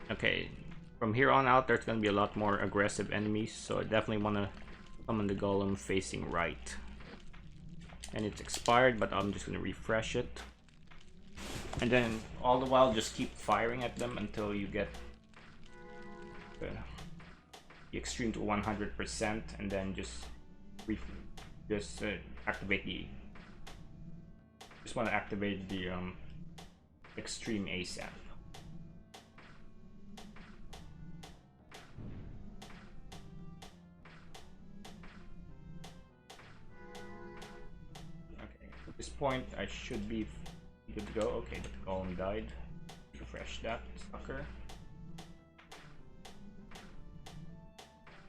Okay, from here on out there's gonna be a lot more aggressive enemies, so I definitely want to summon the golem facing right. And it's expired, but I'm just gonna refresh it. And then all the while just keep firing at them until you get the extreme to 100%, and then just activate the want to activate the extreme ASAP. Okay, at this point I should be good to go. Okay, the golem died. Refresh that sucker.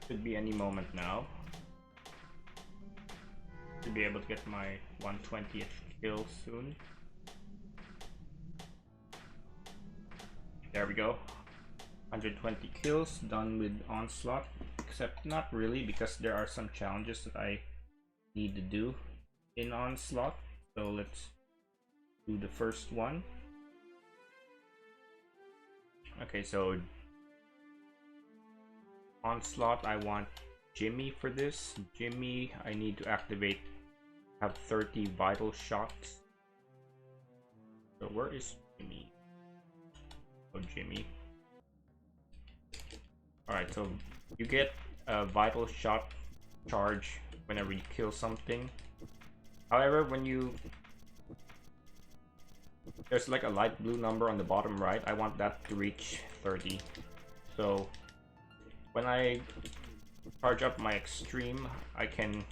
Should be any moment now. Should be able to get my 120th kill soon. There we go. 120 kills done with Onslaught, except not really, because there are some challenges that I need to do in Onslaught. So let's do the first one. Okay, so Onslaught, I want Jimmy for this. Jimmy, I need to activate, have 30 vital shots. So where is Jimmy? Oh, Jimmy. Alright, so you get a vital shot charge whenever you kill something. However, when you... there's like a light blue number on the bottom right. I want that to reach 30. So when I charge up my extreme, I can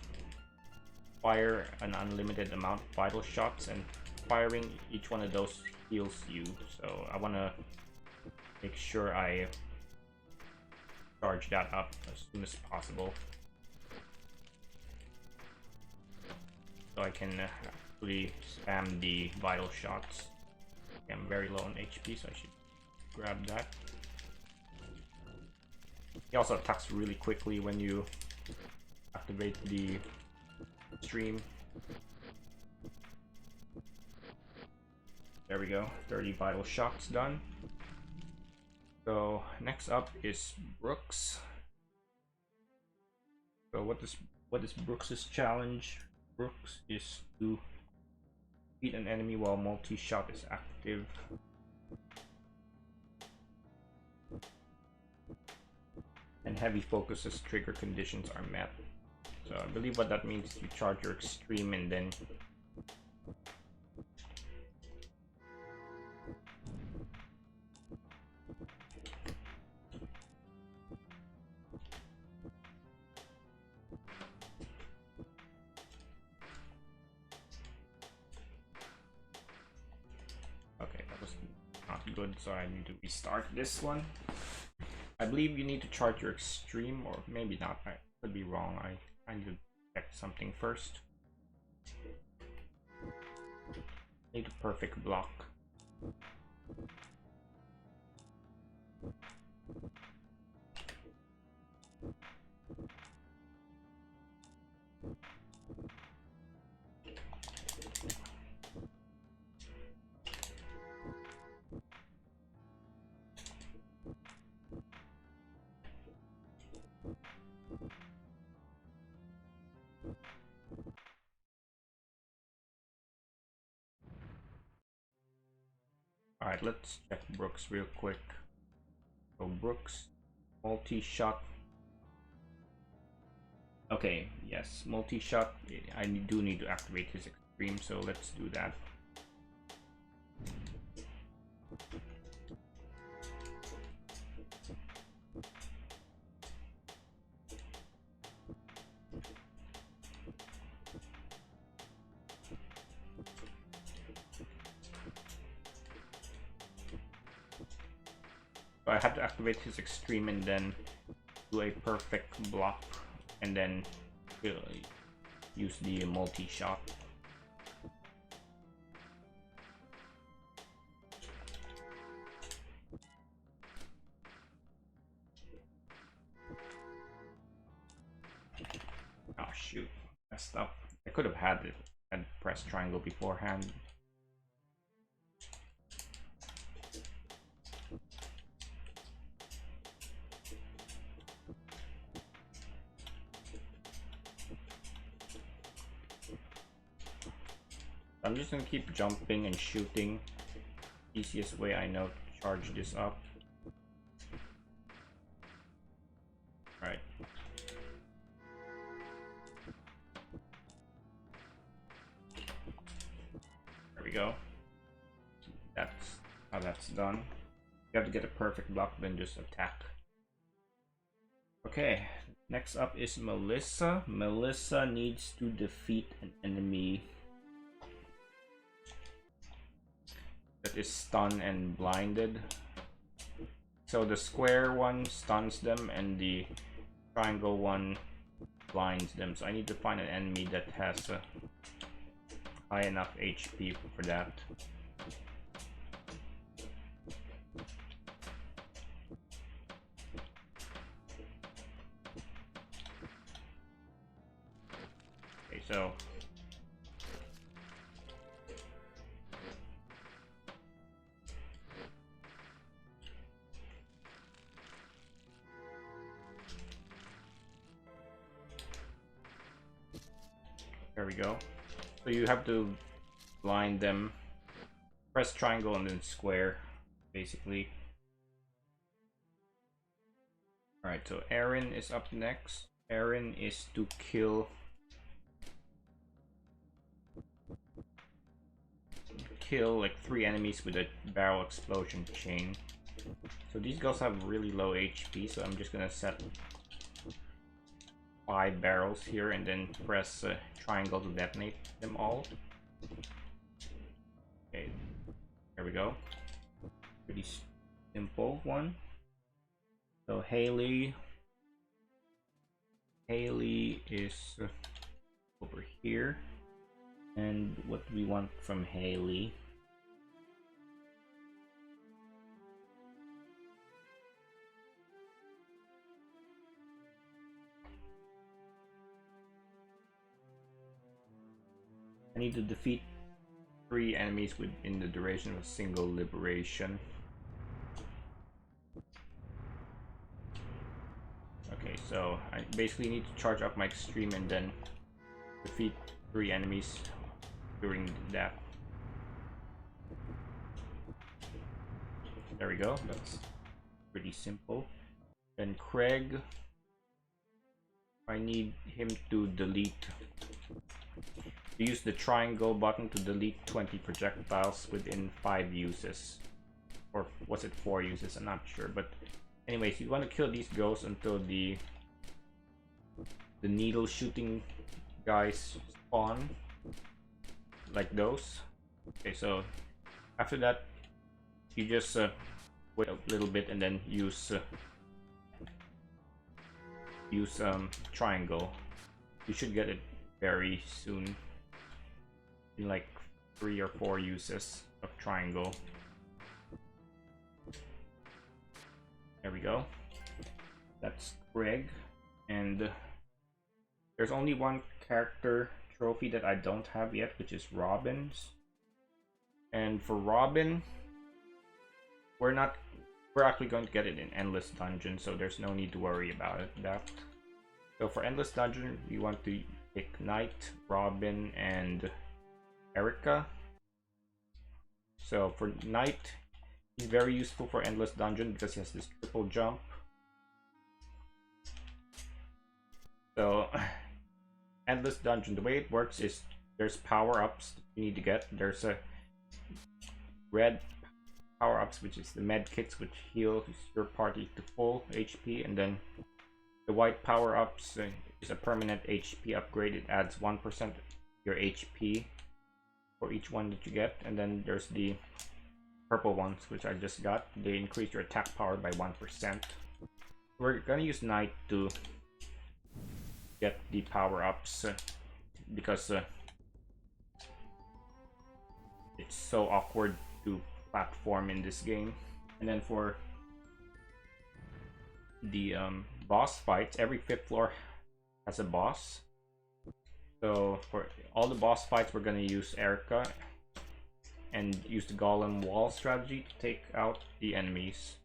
fire an unlimited amount of vital shots, and firing each one of those heals you. So I want to make sure I charge that up as soon as possible, so I can actually spam the vital shots. Okay, I'm very low on HP, so I should grab that. He also attacks really quickly when you activate the stream. There we go, 30 vital shots done. So next up is Brooks. So what is Brooks's challenge? Brooks is to beat an enemy while multi-shot is active. And heavy focuses trigger conditions are met. So I believe what that means is you charge your extreme and then okay, that was not good, so I need to restart this one. I believe you need to charge your extreme, or maybe not. I could be wrong. I need to check something first. Need a perfect block. Alright, let's check Brooks real quick. So Brooks, multi-shot. Okay, yes, multi-shot. I do need to activate his extreme, so let's do that. So I have to activate his extreme and then do a perfect block, and then use the multi-shot. Oh shoot, messed up. I could have had it and pressed triangle beforehand. I'm just gonna keep jumping and shooting. Easiest way I know to charge this up. Alright. There we go. That's how that's done. You have to get a perfect block, then just attack. Okay, next up is Melissa. Melissa needs to defeat an enemy that is stunned and blinded. So the square one stuns them and the triangle one blinds them. So I need to find an enemy that has a high enough HP for that. Okay, so there we go. So you have to blind them. Press triangle and then square, basically. Alright, so Aaron is up next. Aaron is to kill like 3 enemies with a barrel explosion chain. So these guys have really low HP, so I'm just gonna set 5 barrels here and then press triangle to detonate them all. Okay, there we go. Pretty simple one. So Haley is over here. And what do we want from Haley? I need to defeat 3 enemies within the duration of a single liberation. Okay, so I basically need to charge up my extreme and then defeat 3 enemies during that. There we go, that's pretty simple. Then Craig, I need him to use the triangle button to delete 20 projectiles within 5 uses. Or was it 4 uses? I'm not sure, but anyways, you want to kill these ghosts until the needle shooting guys spawn, like those. Okay, so after that you just wait a little bit and then use triangle. You should get it very soon, in like 3 or 4 uses of triangle. There we go. That's Greg. And there's only one character trophy that I don't have yet, which is Robin's. And for Robin, we're actually going to get it in Endless Dungeon, so there's no need to worry about it. So for Endless Dungeon, you want to pick Knight, Robin, and Erica. So for Knight, he's very useful for Endless Dungeon because he has this triple jump. So Endless Dungeon, the way it works is there's power-ups you need to get. There's a red power-ups, which is the med kits, which heal your party to full HP, and then the white power-ups is a permanent HP upgrade. It adds 1% your HP for each one that you get. And then there's the purple ones, which I just got. They increase your attack power by 1%. We're gonna use Knight to get the power-ups because it's so awkward to platform in this game. And then for the boss fights, every 5th floor has a boss. So for all the boss fights, we're gonna use Erica and use the golem wall strategy to take out the enemies.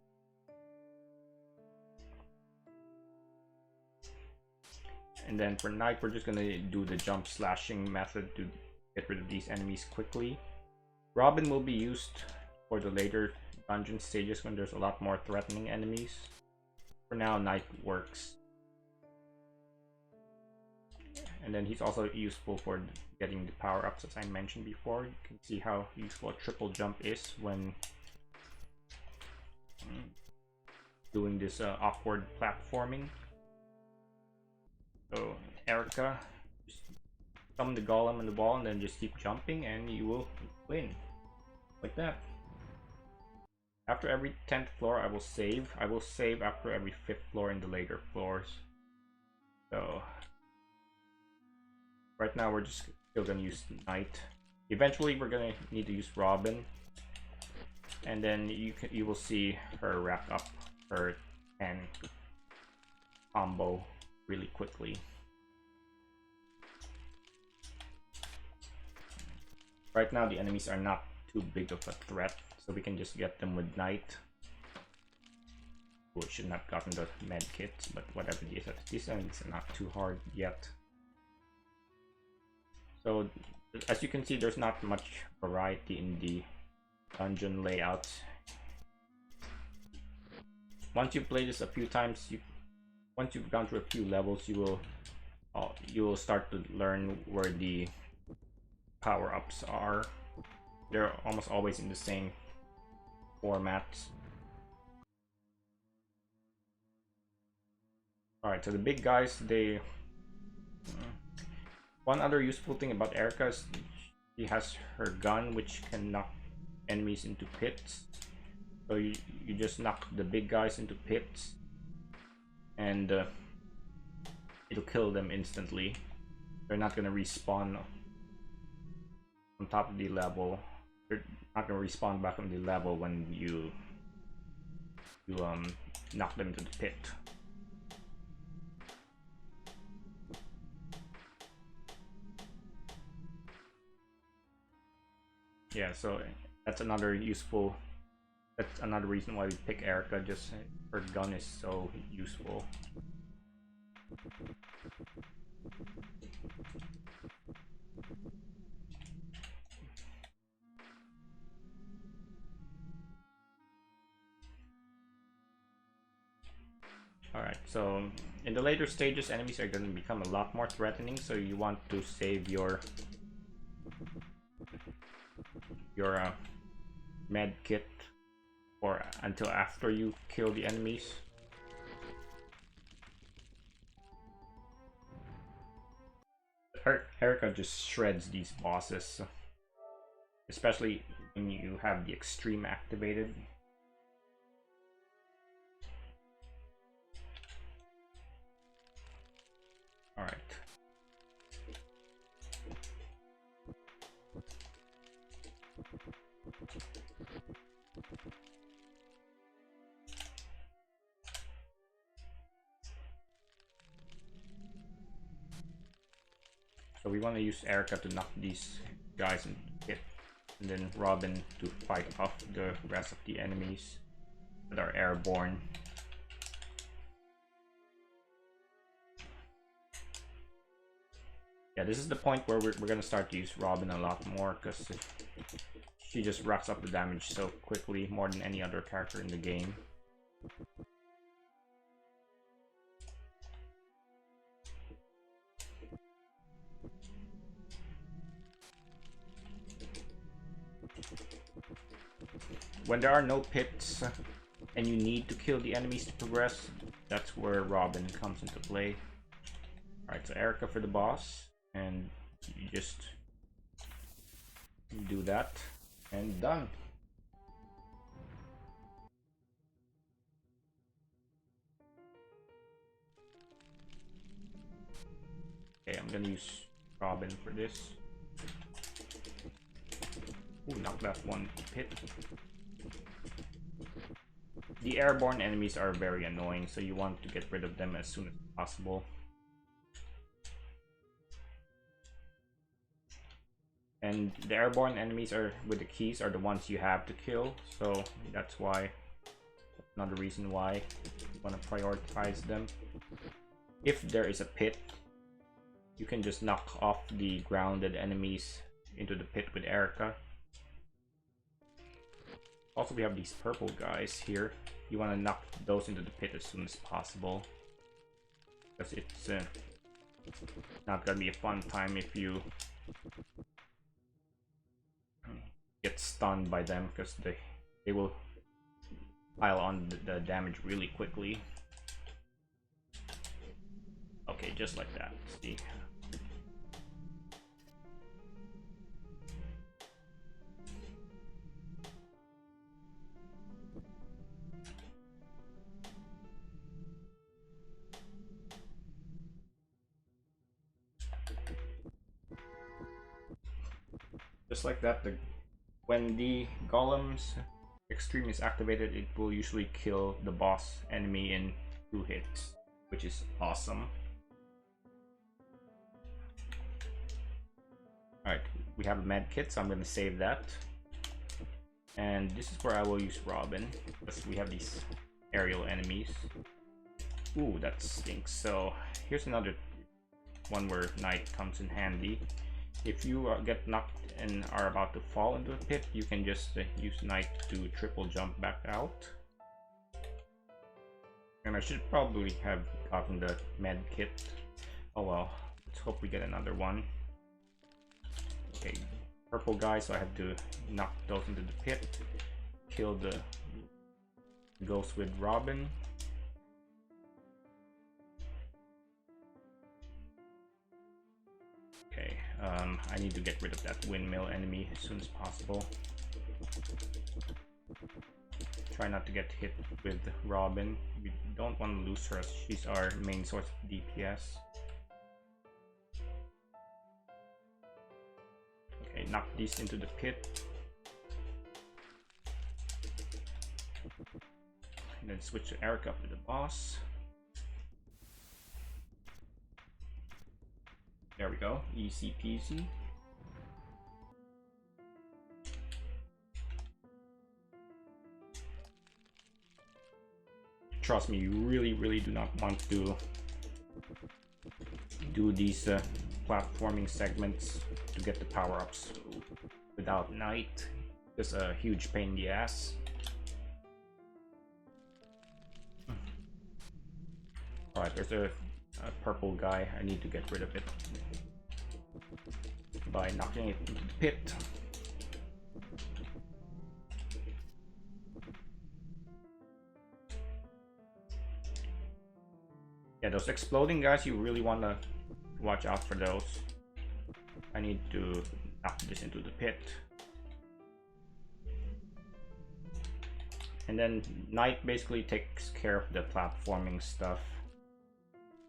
And then for Knight, we're just gonna do the jump slashing method to get rid of these enemies quickly. Robin will be used for the later dungeon stages when there's a lot more threatening enemies. For now, Knight works. And then he's also useful for getting the power-ups, as I mentioned before. You can see how useful a triple jump is when doing this awkward platforming. So Erica, just summon the golem on the wall and then just keep jumping and you will win. Like that. After every 10th floor I will save. I will save after every 5th floor in the later floors. So right now we're just still gonna use Knight. Eventually we're gonna need to use Robin. And then you will see her rack up her 10 combo really quickly. Right now the enemies are not too big of a threat, so we can just get them with Knight. We should not have gotten the med kits, but whatever these enemies are not too hard yet. So as you can see, there's not much variety in the dungeon layouts. Once you play this a few times, once you've gone through a few levels, you will start to learn where the power-ups are. They're almost always in the same formats. Alright, so the big guys, they... One other useful thing about Erica is she has her gun, which can knock enemies into pits. So you just knock the big guys into pits, and it'll kill them instantly. They're not gonna respawn on top of the level. They're not gonna respawn back on the level when you knock them into the pit. Yeah, so that's another useful. That's another reason why we pick Erica. Just her gun is so useful. Alright, so in the later stages, enemies are going to become a lot more threatening, so you want to save your med kit or until after you kill the enemies. Erica just shreds these bosses, especially when you have the extreme activated. Alright. So we want to use Erica to knock these guys and hit, and then Robin to fight off the rest of the enemies that are airborne. Yeah, this is the point where we're gonna start to use Robin a lot more, because she just racks up the damage so quickly, more than any other character in the game. When there are no pits and you need to kill the enemies to progress, that's where Robin comes into play. Alright, so Erica for the boss, and you just do that, and done. Okay, I'm gonna use Robin for this. Ooh, knock that one pit. The airborne enemies are very annoying, so you want to get rid of them as soon as possible. And the airborne enemies are with the keys are the ones you have to kill, so that's why, another reason why you want to prioritize them. If there is a pit, you can just knock off the grounded enemies into the pit with Erica. Also, we have these purple guys here. You want to knock those into the pit as soon as possible, because it's not gonna be a fun time if you get stunned by them, because they will pile on the damage really quickly. Okay, just like that. See. Just like that, when the Golem's extreme is activated, it will usually kill the boss enemy in 2 hits, which is awesome. Alright, we have a med kit, so I'm going to save that. And this is where I will use Robin, because we have these aerial enemies. Ooh, that stinks. So here's another one where Knight comes in handy. If you get knocked and are about to fall into a pit, you can just use Knight to triple jump back out. And I should probably have gotten the med kit. Oh well, let's hope we get another one. Okay, purple guy, so I have to knock those into the pit. Kill the ghost with Robin. Okay, I need to get rid of that windmill enemy as soon as possible. Try not to get hit with Robin. We don't want to lose her as she's our main source of DPS. Okay, knock these into the pit. And then switch to Eric up to the boss. There we go, easy peasy. Trust me, you really do not want to do these platforming segments to get the power-ups without Knight. Just a huge pain in the ass. Alright, there's a purple guy. I need to get rid of it by knocking it into the pit. Yeah, those exploding guys, you really want to watch out for those. I need to knock this into the pit. And then Knight basically takes care of the platforming stuff.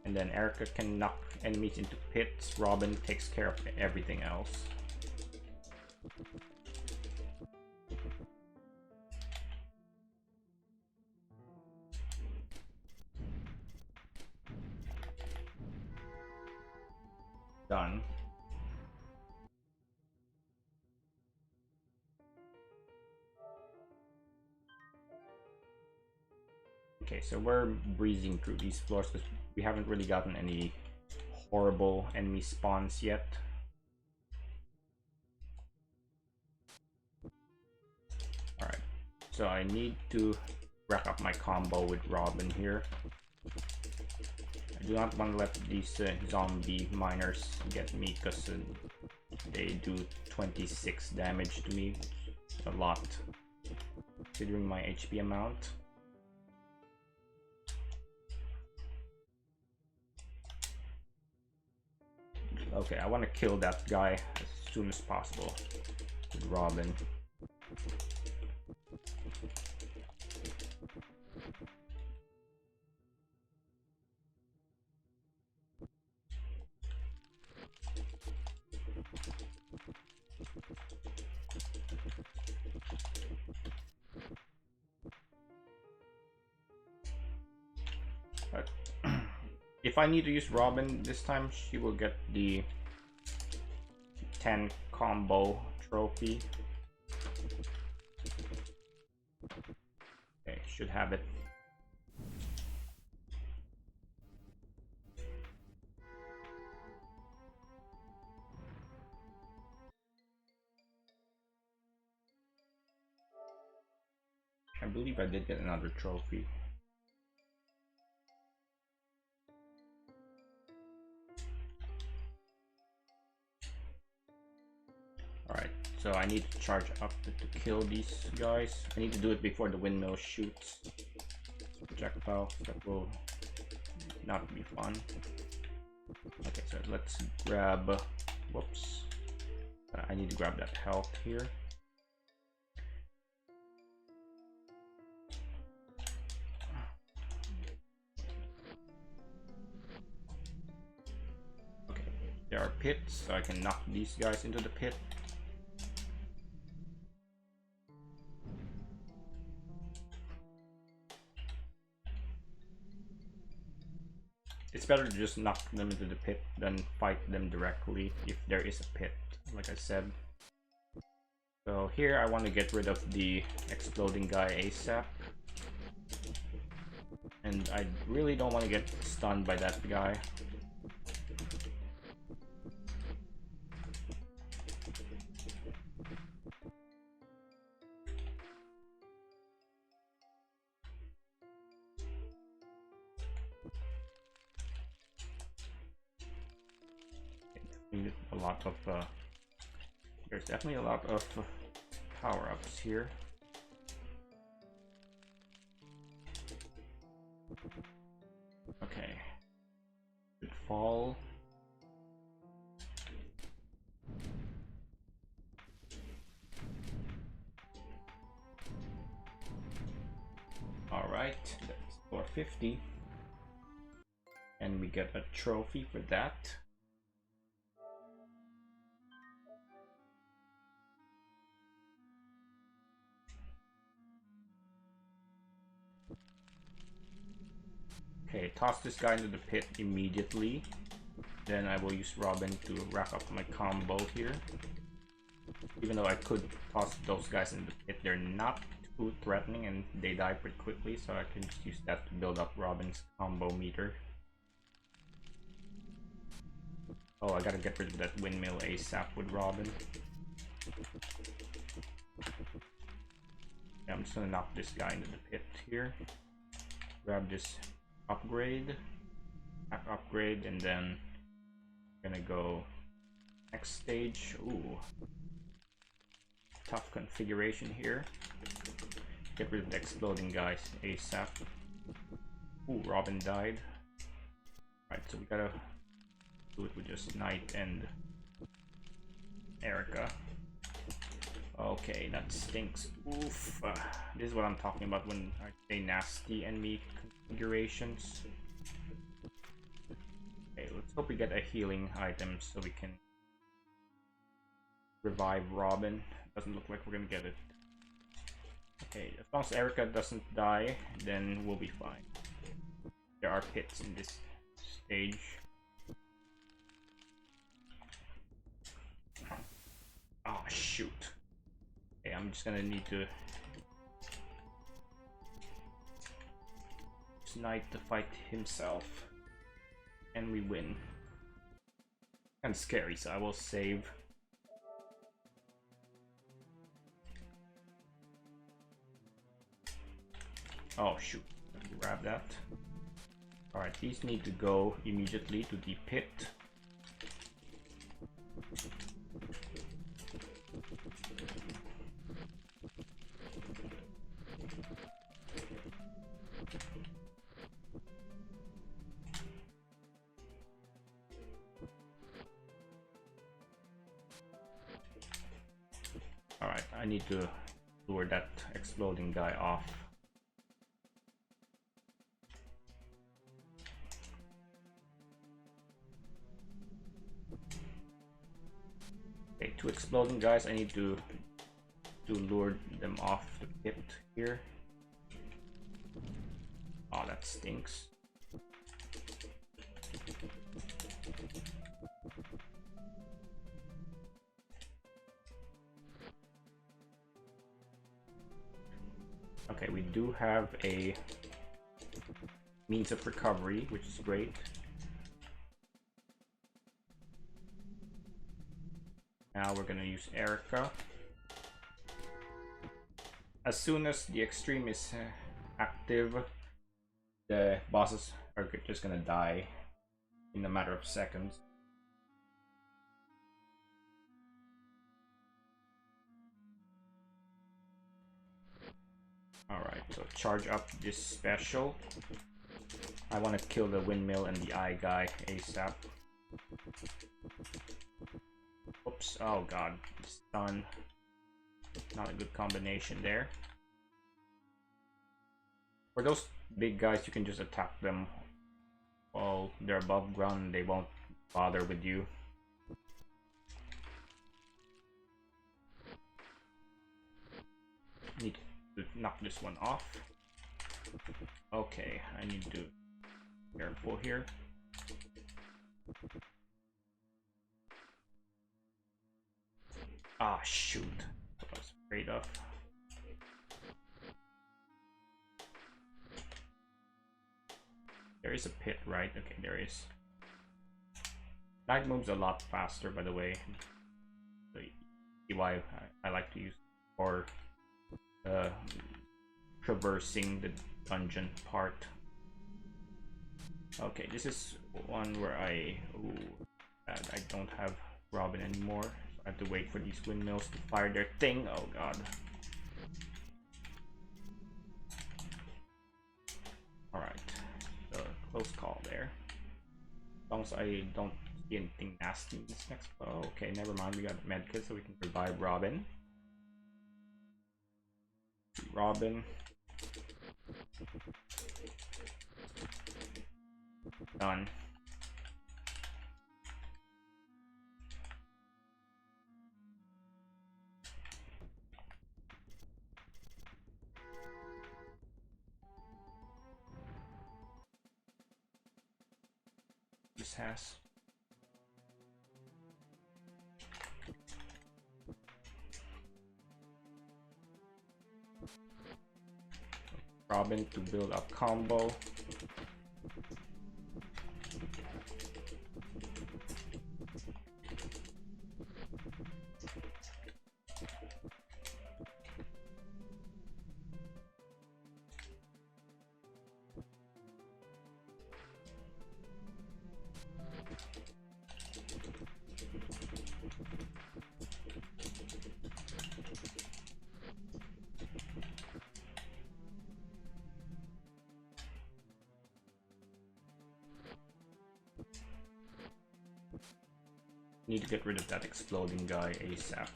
And then Erica can knock enemies into pits. Robin takes care of everything else. Done. Okay, so we're breezing through these floors because we haven't really gotten any horrible enemy spawns yet. Alright, so I need to rack up my combo with Robin here. I do not want to let these zombie miners get me because they do 26 damage to me. It's a lot considering my HP amount. Okay, I want to kill that guy as soon as possible with Robin. But if I need to use Robin this time, she will get the 10 combo trophy. Okay, should have it. I believe I did get another trophy. Alright, so I need to charge up to kill these guys. I need to do it before the windmill shoots projectile. That will not be fun. Okay, so let's grab... Whoops. I need to grab that health here. Okay, there are pits, so I can knock these guys into the pit. It's better to just knock them into the pit than fight them directly if there is a pit, like I said. So here I want to get rid of the exploding guy ASAP. And I really don't want to get stunned by that guy. Need a lot of there's definitely a lot of power-ups here. Okay. Good fall. Alright, that's 450. And we get a trophy for that. Okay, toss this guy into the pit immediately. Then I will use Robin to rack up my combo here. Even though I could toss those guys in the pit, they're not too threatening and they die pretty quickly, so I can just use that to build up Robin's combo meter. Oh, I gotta get rid of that windmill ASAP with Robin. Yeah, I'm just gonna knock this guy into the pit here. Grab this upgrade, upgrade, and then gonna go next stage. Ooh, tough configuration here. Get rid of the exploding guys ASAP. Ooh, Robin died. Right, so we gotta do it with just Knight and Erica. Okay, that stinks. Oof. This is what I'm talking about when I say nasty enemy configurations. Okay, let's hope we get a healing item so we can revive Robin. Doesn't look like we're gonna get it. Okay, as long as Erica doesn't die, then we'll be fine. There are pits in this stage. Oh shoot. Okay, I'm just gonna need to Knight to fight himself. And we win. Kind of scary, so I will save. Oh shoot, let me grab that. Alright, these need to go immediately to the pit. Alright, I need to lure that exploding guy off. Okay, two exploding guys, I need to lure them off the pit here. Oh, that stinks. Okay, we do have a means of recovery, which is great. Now we're gonna use Erica. As soon as the extreme is active, the bosses are just gonna die in a matter of seconds. Alright, so charge up this special. I want to kill the windmill and the eye guy ASAP. Oops, oh god, stun. Not a good combination there. For those big guys, you can just attack them while they're above ground and they won't bother with you. Need to knock this one off. Okay, I need to be careful here. Ah, shoot. That's what I was afraid of. There is a pit, right? Okay, there is. Knight moves a lot faster, by the way. So you see why I like to use for traversing the dungeon part. Okay, this is one where I... Ooh, And I don't have Robin anymore. So I have to wait for these windmills to fire their thing. Oh god. Alright. So close call there. As long as I don't see anything nasty in this next. Oh, okay, never mind. We got medkit so we can revive Robin. Robin. Done. This has Robin to build up combo. Need to get rid of that exploding guy ASAP.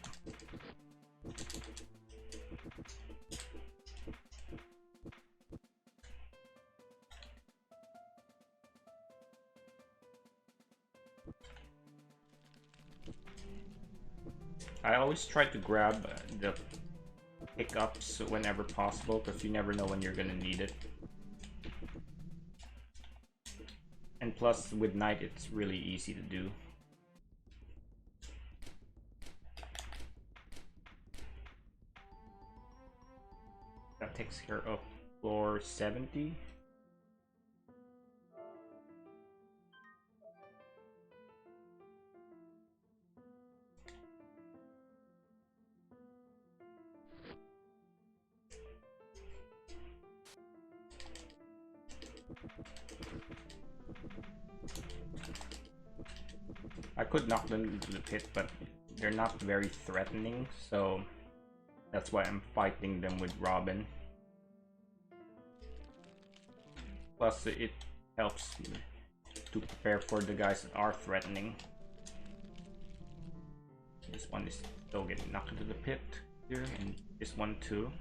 I always try to grab the pickups whenever possible because you never know when you're gonna need it. And plus with night it's really easy to do. That takes care of floor 70. I could knock them into the pit, but they're not very threatening, so that's why I'm fighting them with Robin. Plus, it helps to prepare for the guys that are threatening. This one is still getting knocked into the pit here, and this one too.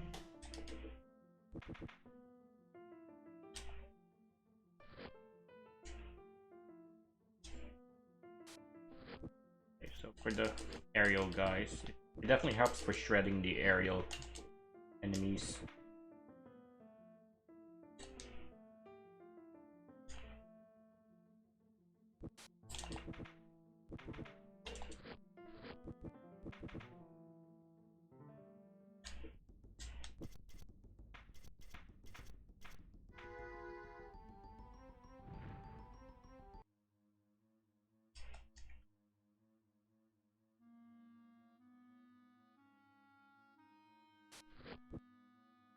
So for the aerial guys, it definitely helps for shredding the aerial enemies.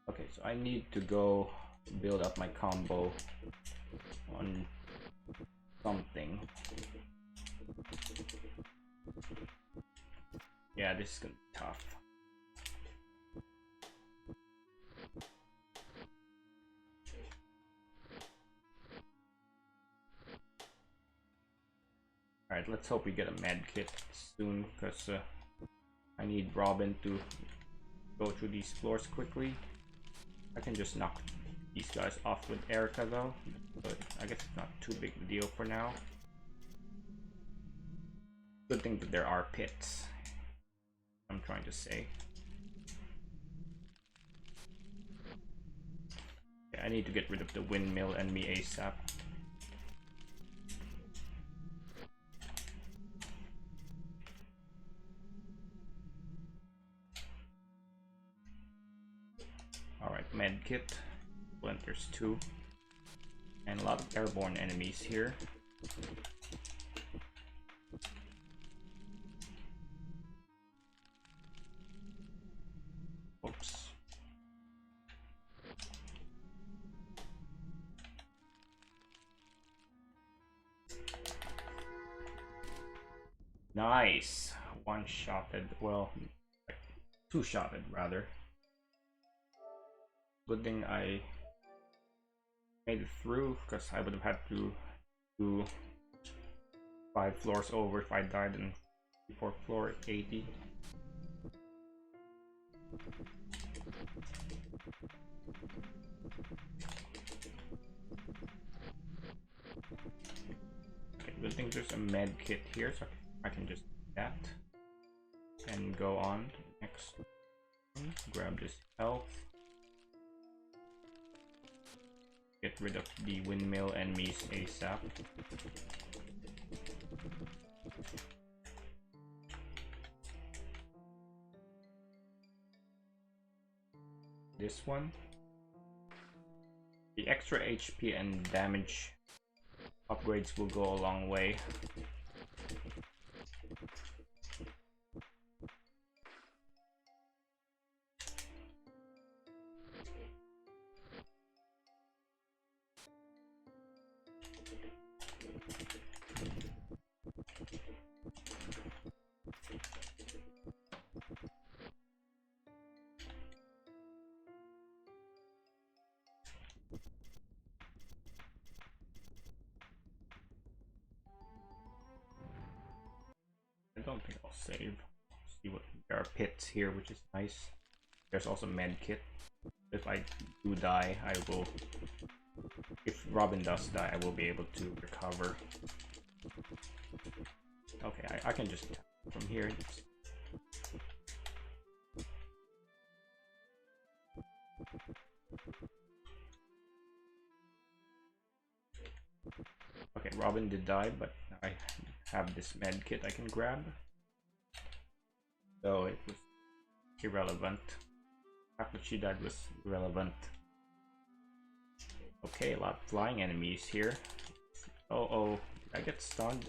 Okay, so I need to go build up my combo on something. Yeah, this is gonna be tough. Alright, let's hope we get a med kit soon, because I need Robin to go through these floors quickly. I can just knock these guys off with Erica though, but I guess it's not too big a deal for now. Good thing that there are pits, I'm trying to say. Yeah, I need to get rid of the windmill enemy ASAP. Alright, medkit, splinters 2, and a lot of airborne enemies here. Oops. Nice. One-shotted. Well, two-shotted rather. Good thing I made it through, because I would have had to do 5 floors over if I died in before floor 80. Okay, good thing there's a med kit here, so I can just do that and go on to the next one. Grab this health. Get rid of the windmill enemies ASAP. This one. The extra HP and damage upgrades will go a long way. I don't think I'll save. See what there are pits here, which is nice. There's also med kit. If I do die, I will. If Robin does die, I will be able to recover. Okay, I can just from here. Okay, Robin did die, but I have this med kit I can grab. So it was irrelevant. The fact that she died was irrelevant. Okay, a lot of flying enemies here. Oh, did I get stunned?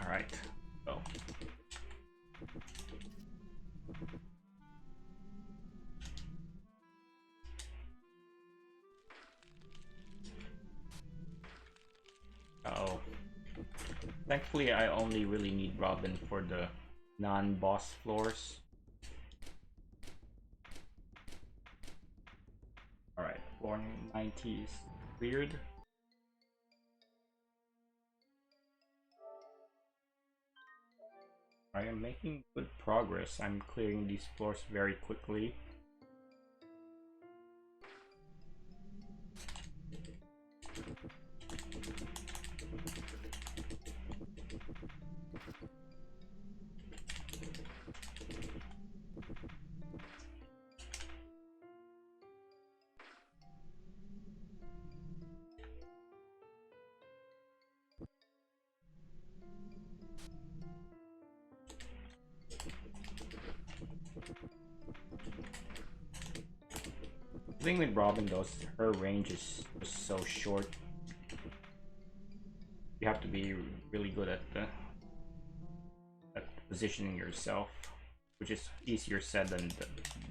Alright, go. Uh-oh. Thankfully, I only really need Robin for the non-boss floors. Alright, floor 90 is cleared. I am making good progress. I'm clearing these floors very quickly. The thing with Robin though is her range is just so short. You have to be really good at positioning yourself, which is easier said than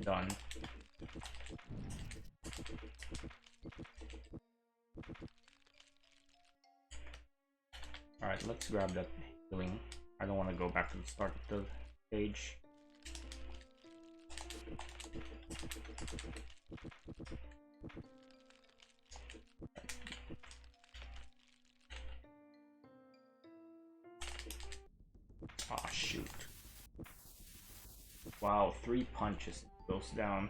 done. Alright, let's grab that healing. I don't want to go back to the start of the stage. Ah, shoot. Wow, 3 punches goes down.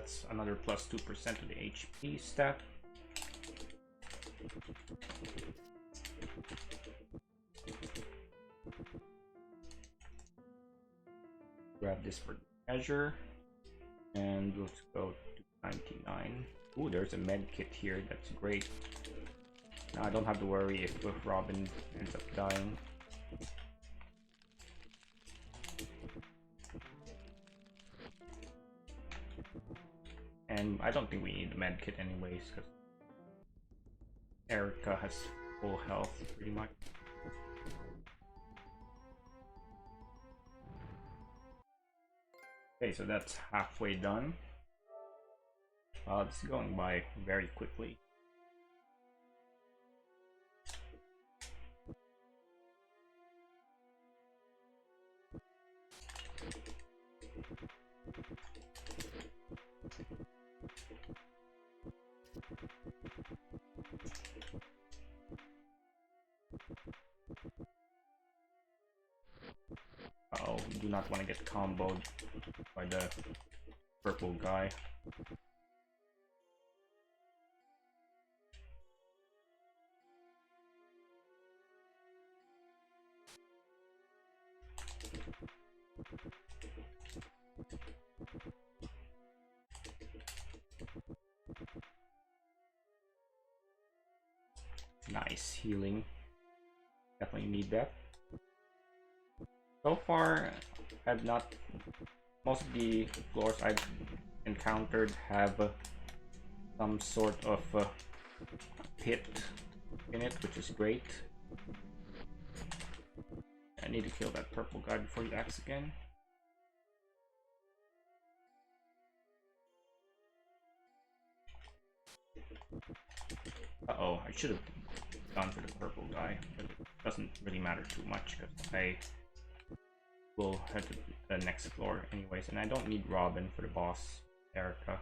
that's another plus 2% to the HP stat. Grab this for measure, and let's go to 99. Ooh, there's a med kit here. That's great. Now I don't have to worry if Robin ends up dying. And I don't think we need the med kit anyways, because Erica has full health pretty much. Okay, so that's halfway done. It's going by very quickly. Uh-oh, we do not want to get comboed by the purple guy. Nice healing. Definitely need that. So far, I've not. Most of the floors I've encountered have some sort of pit in it, which is great. I need to kill that purple guy before he acts again. Uh-oh, I should have gone for the purple guy, but it doesn't really matter too much because I will head to the next floor anyways, and I don't need Robin for the boss, Erica.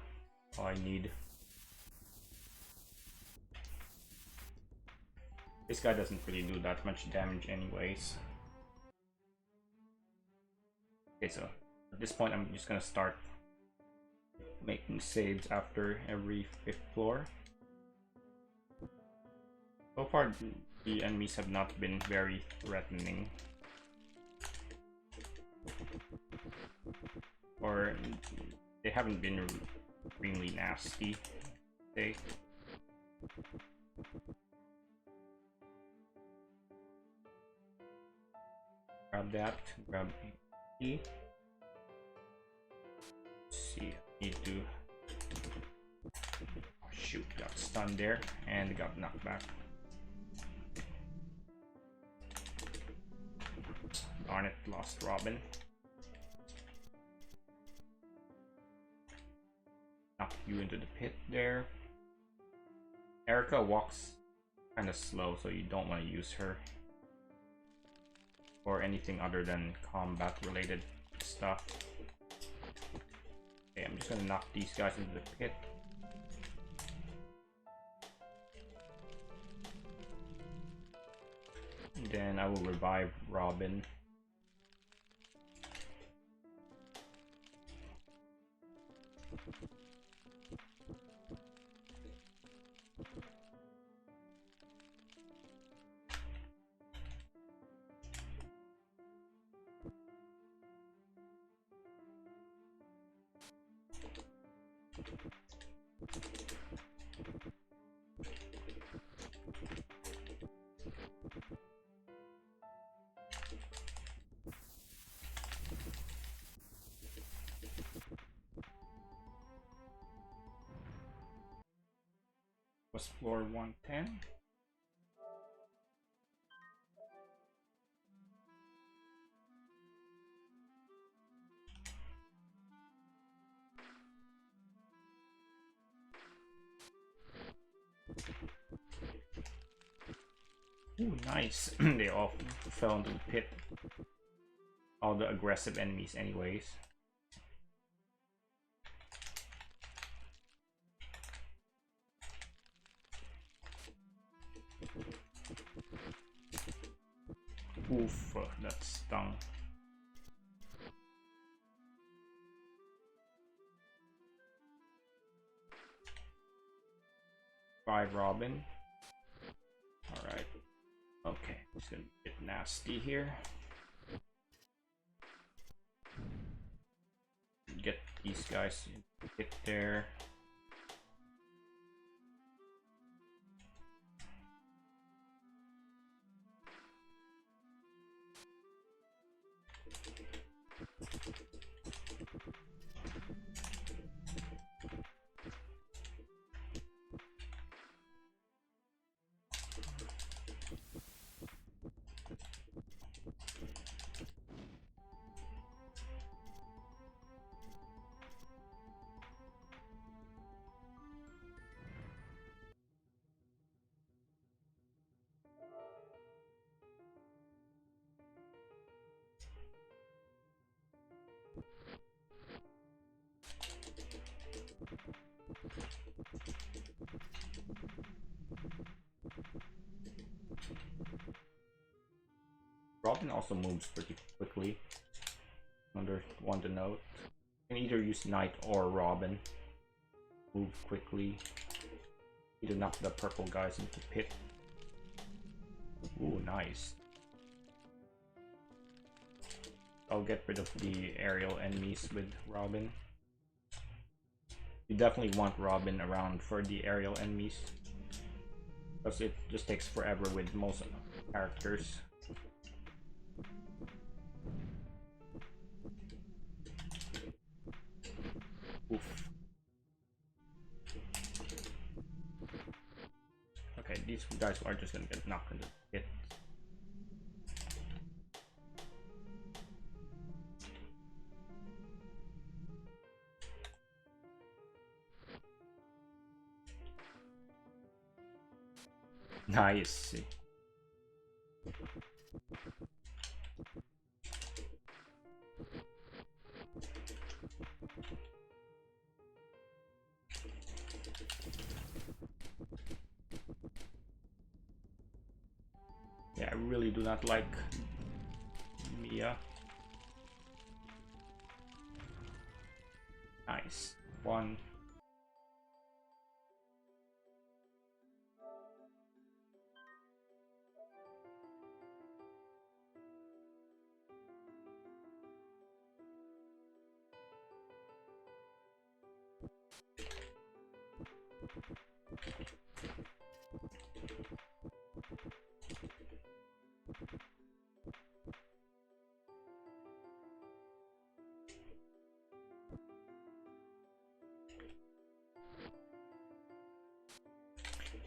All I need. This guy doesn't really do that much damage anyways. Okay, so at this point I'm just gonna start making saves after every 5th floor. So far the enemies have not been very threatening. Or they haven't been really nasty. They grab that, grab E. See, I need to. Oh, shoot, got stunned there and got knocked back. Darn it, lost Robin. Knock you into the pit there. Erica walks kind of slow, so you don't want to use her for anything other than combat related stuff. Okay, I'm just gonna knock these guys into the pit. And then I will revive Robin. Was floor 110. Ooh, nice. They all fell into the pit. All the aggressive enemies anyways. Oof, that stung. Try Robin. Alright. Okay, it's gonna be a bit nasty here. Get these guys hit there. Robin also moves pretty quickly. Another one to note. You can either use Knight or Robin. Move quickly. Need to knock the purple guys into the pit. Ooh, nice. I'll get rid of the aerial enemies with Robin. You definitely want Robin around for the aerial enemies, because it just takes forever with most characters. Oof. Okay, these guys are just gonna get knocked into the pit. Nice. Yeah, I really do not like Mia. Nice. One.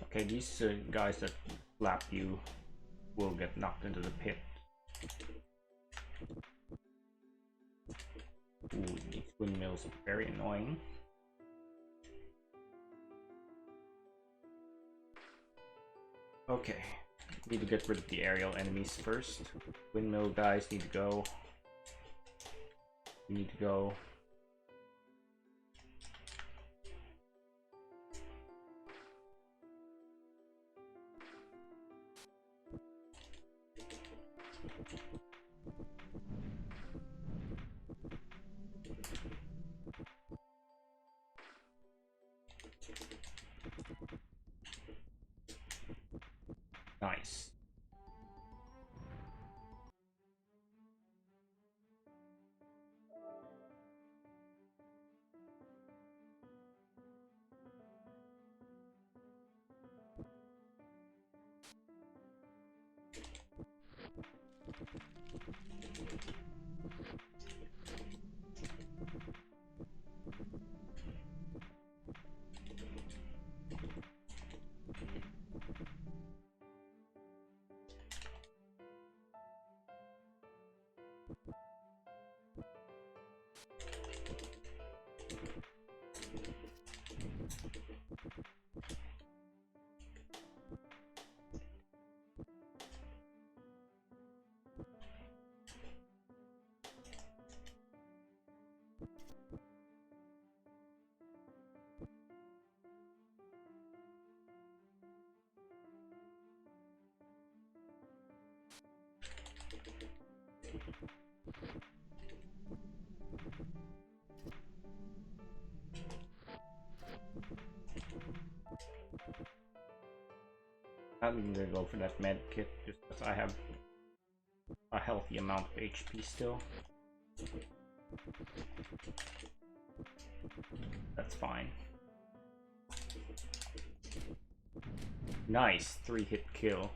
Okay, these guys that slap you will get knocked into the pit. Ooh, these windmills are very annoying. Okay, need to get rid of the aerial enemies first. Windmill guys need to go. You need to go. Nice. I'm gonna go for that med kit just because I have a healthy amount of HP still. That's fine. Nice, 3-hit kill.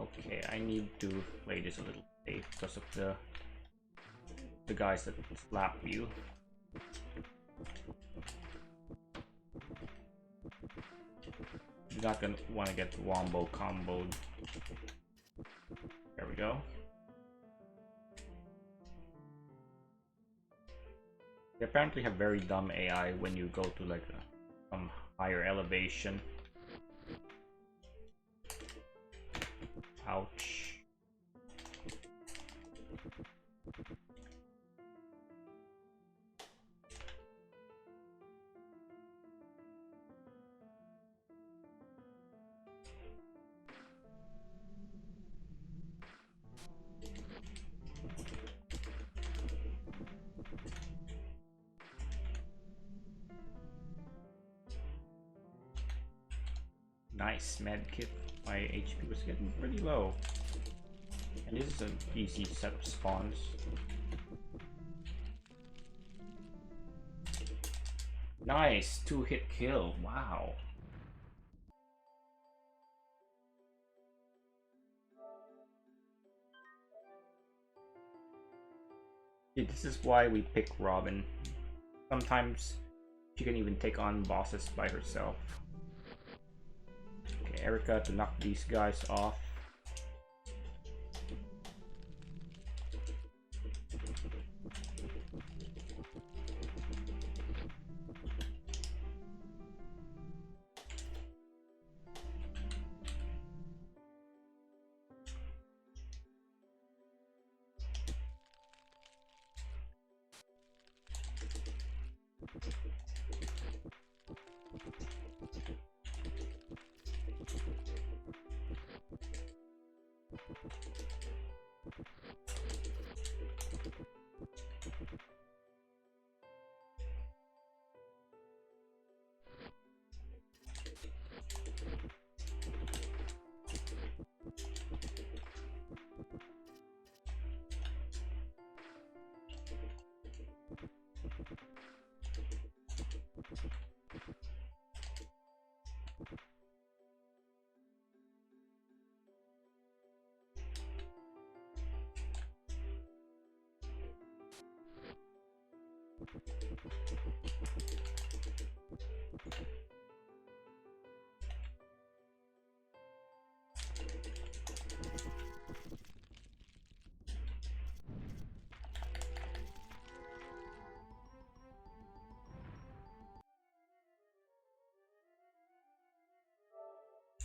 Okay, I need to play this a little safe because of the guys that slap you. You're not gonna want to get wombo comboed. There we go. They apparently have very dumb AI when you go to like some higher elevation. Ouch. Nice medkit. My HP was getting pretty low. And this is an easy set of spawns. Nice! 2-hit kill. Wow. See, this is why we pick Robin. Sometimes she can even take on bosses by herself. Okay, Erica to knock these guys off.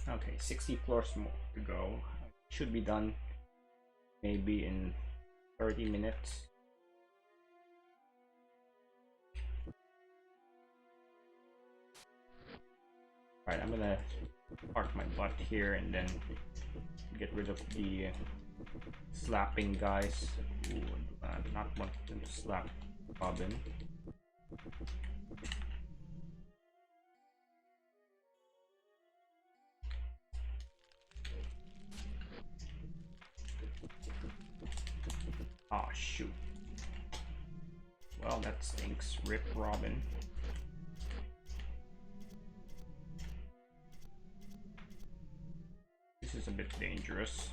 Okay, 60 floors more to go. Should be done maybe in 30 minutes. Alright, I'm gonna park my butt here and then get rid of the slapping guys. Ooh, not want them to slap Robin. Oh shoot. Well, that stinks. Rip Robin. This is a bit dangerous.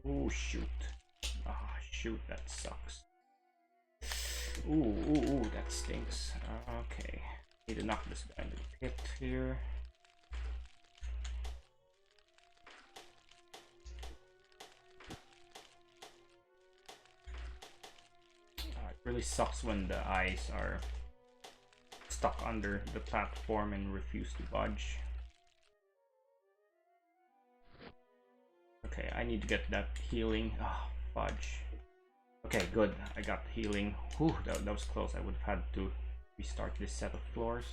Oh shoot. Ah shoot, that sucks. Ooh, that stinks. Okay. Need to knock this guy into the pit here. Really sucks when the eyes are stuck under the platform and refuse to budge. Okay, I need to get that healing. Ah, fudge. Okay, good. I got healing. Whew, that was close. I would have had to restart this set of floors.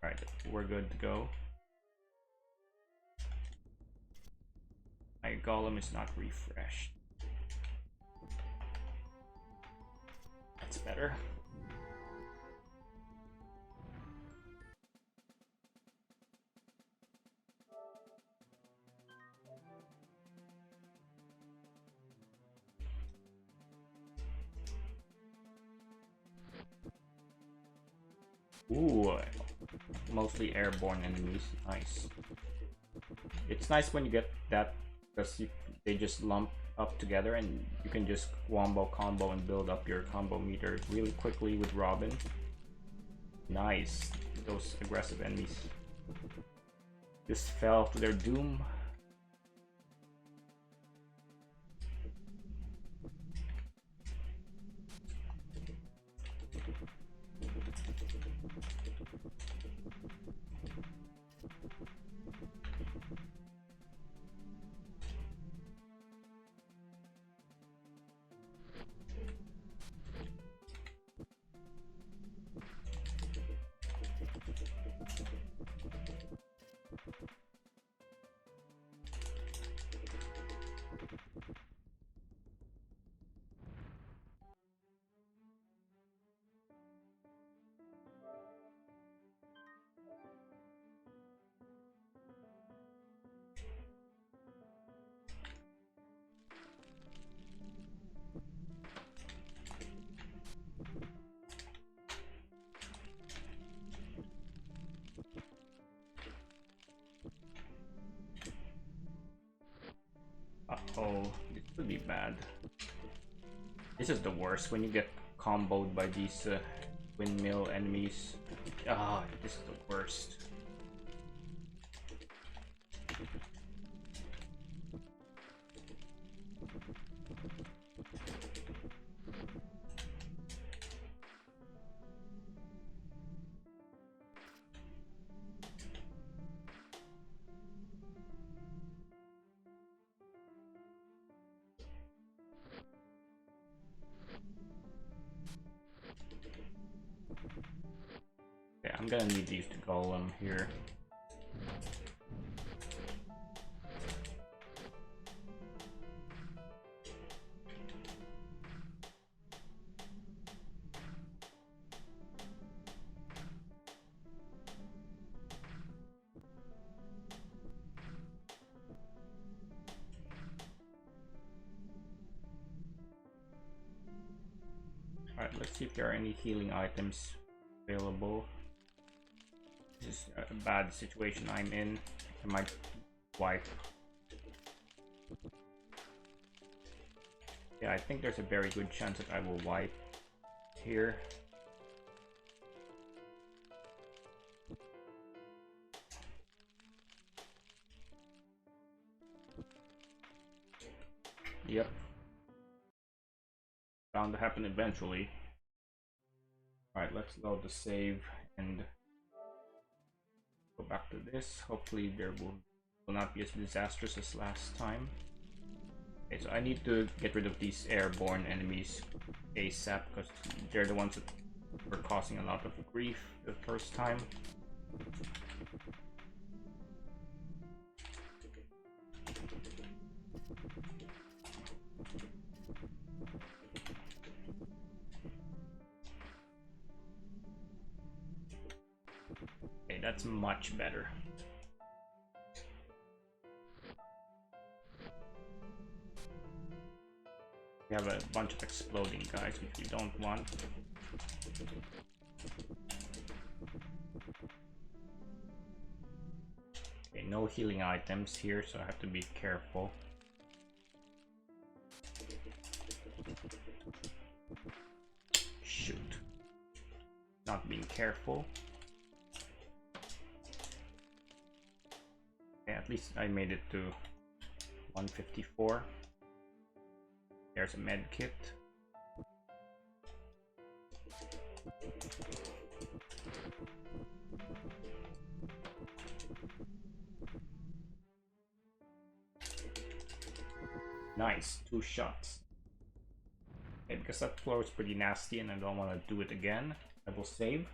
Alright, we're good to go. My golem is not refreshed. That's better. Ooh, mostly airborne enemies. Nice. It's nice when you get that because they just lump up together and you can just combo and build up your combo meter really quickly with Robin. Nice. Those aggressive enemies just fell to their doom. Uh-oh, this could be bad. This is the worst when you get comboed by these windmill enemies. Ah, this is the worst. Okay, I'm gonna need to use the golem here. Alright, let's see if there are any healing items available. This is a bad situation I'm in. I might wipe. Yeah, I think there's a very good chance that I will wipe here. Yep. Bound to happen eventually. Alright, let's load the save and go back to this. Hopefully there will not be as disastrous as last time. Okay, so I need to get rid of these airborne enemies ASAP because they're the ones that were causing a lot of grief the first time. Okay, that's much better. We have a bunch of exploding guys which we don't want. Okay, no healing items here, so I have to be careful. Shoot. Not being careful. At least I made it to 154. There's a med kit. Nice, 2 shots. Okay, because that floor is pretty nasty and I don't want to do it again, I will save.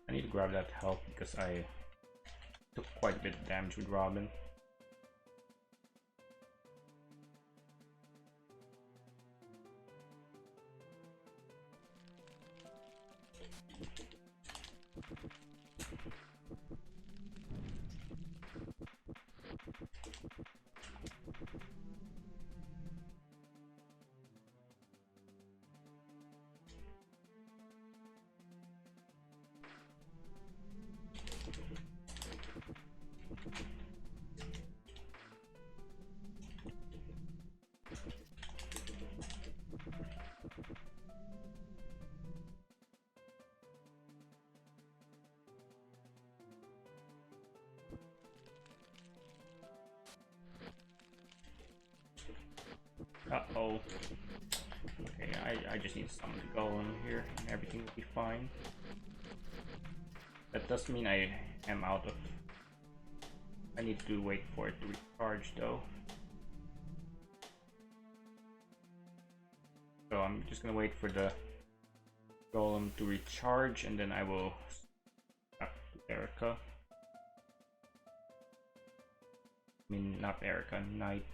I need to grab that health because I took quite a bit of damage with Robin. Uh-oh. Okay, I just need someone to go in here and everything will be fine. That does mean I am out of... I need to wait for it to recharge though. So I'm just gonna wait for the golem to recharge and then I will back to Erica. I mean, not Erica, Knight.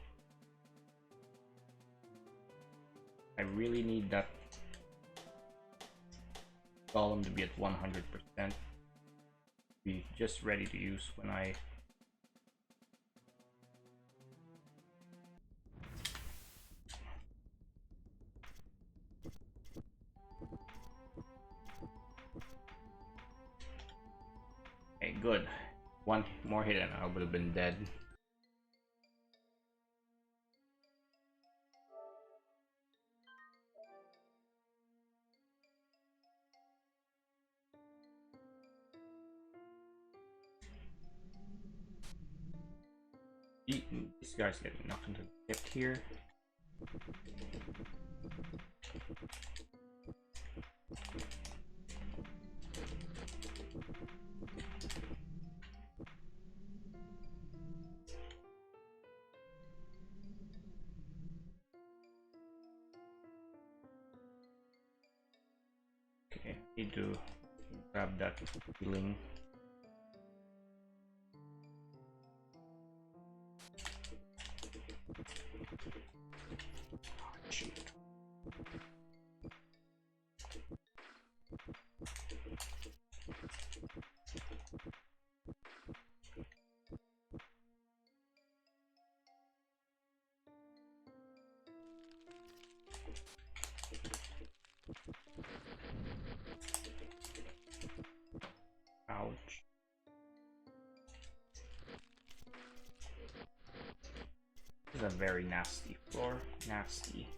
I really need that golem to be at 100%. Be just ready to use when I... Okay, good. One more hit and I would have been dead. This guy's getting knocked into the hip here. Okay, need to grab that healing. Shoot. Ouch. This is a very nasty floor. Nasty.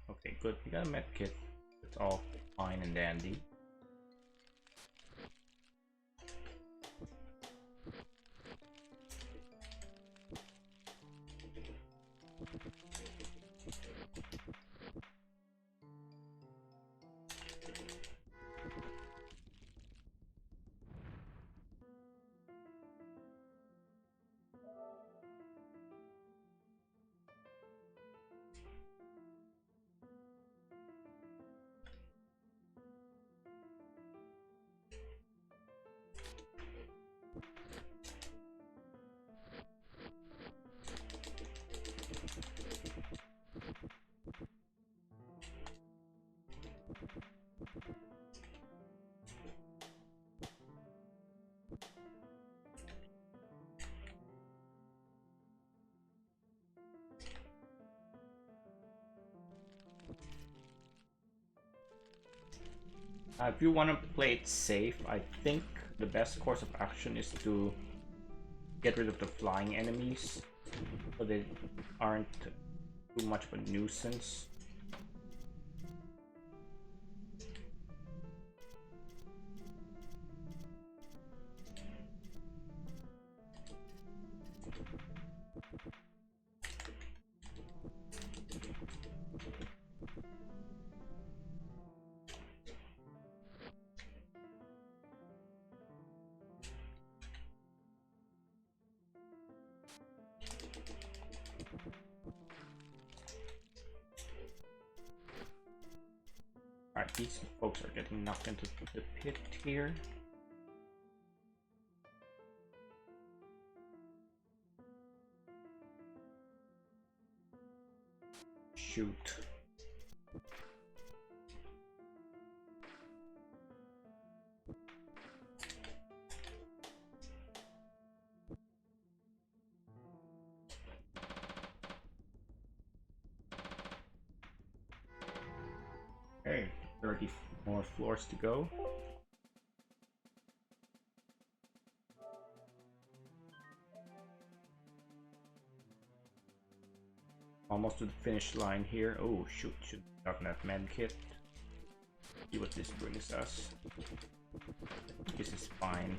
Okay, good. We got a med kit. It's all fine and dandy. If you want to play it safe, I think the best course of action is to get rid of the flying enemies so they aren't too much of a nuisance. Alright, these folks are getting knocked into the pit here. Shoot. Okay, 30 more floors to go. Almost to the finish line here. Oh shoot, should have gotten that med kit. See what this brings us. This is fine.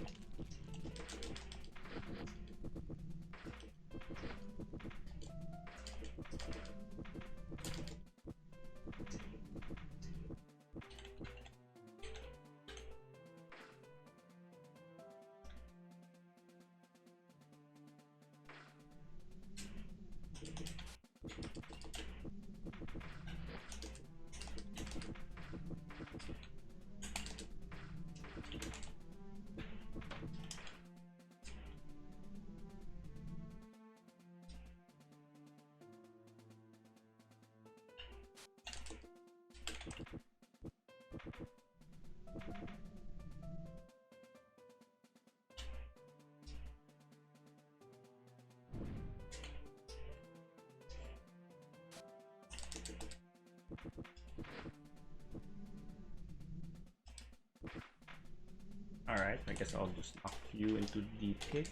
Alright, I guess I'll just knock you into the pit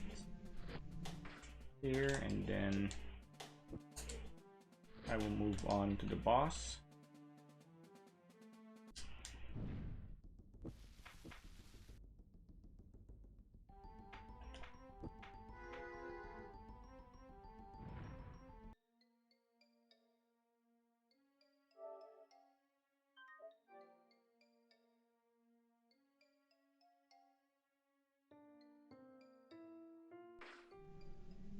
here, and then I will move on to the boss.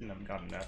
And I've gotten that.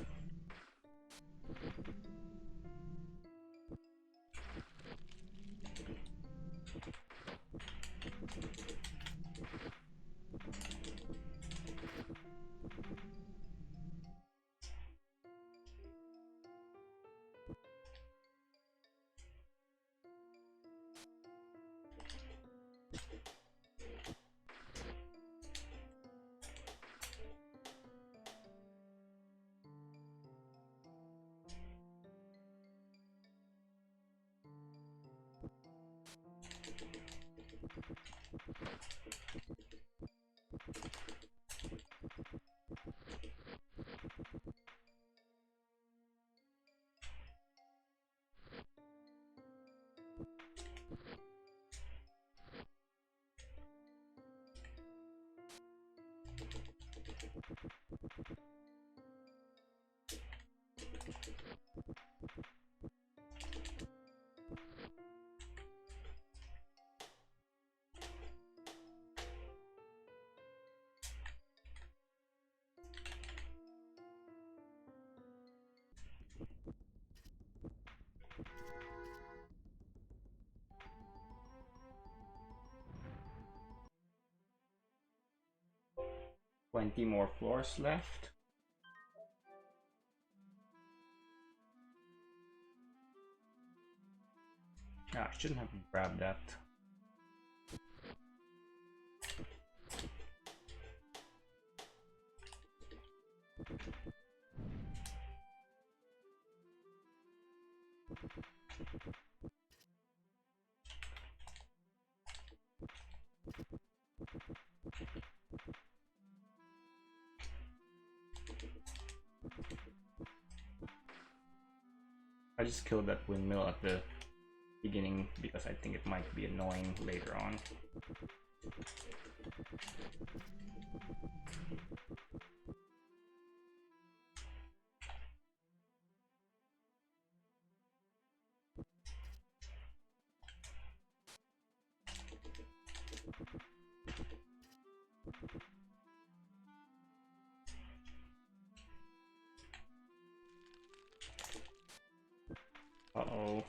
Twenty more floors left. Ah, I shouldn't have grabbed that. I just killed that windmill at the beginning because I think it might be annoying later on. Uh-oh.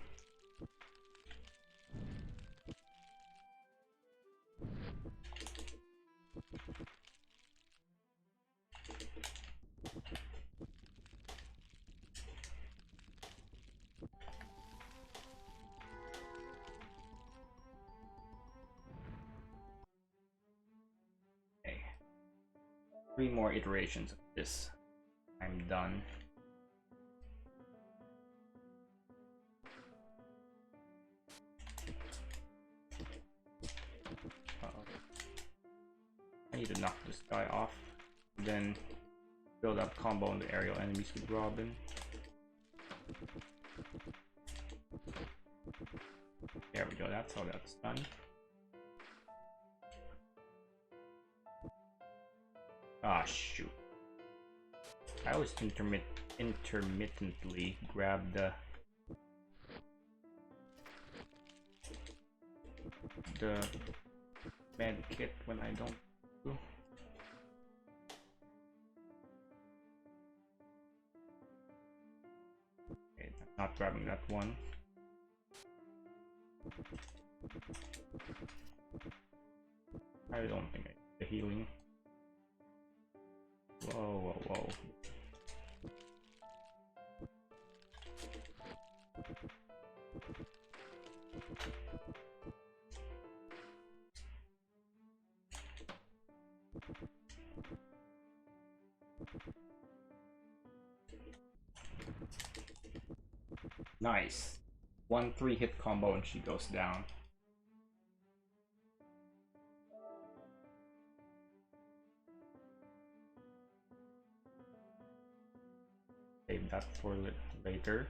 Okay. 3 more iterations of this. I'm done. I need to knock this guy off, then build up combo on the aerial enemies with Robin. There we go, that's how that's done. Ah, shoot. I always intermittently grab the med kit when I don't do. Okay, I'm not grabbing that one. I don't think I need the healing. Whoa, whoa, whoa. Nice. 1 3-hit combo and she goes down. Save that for later.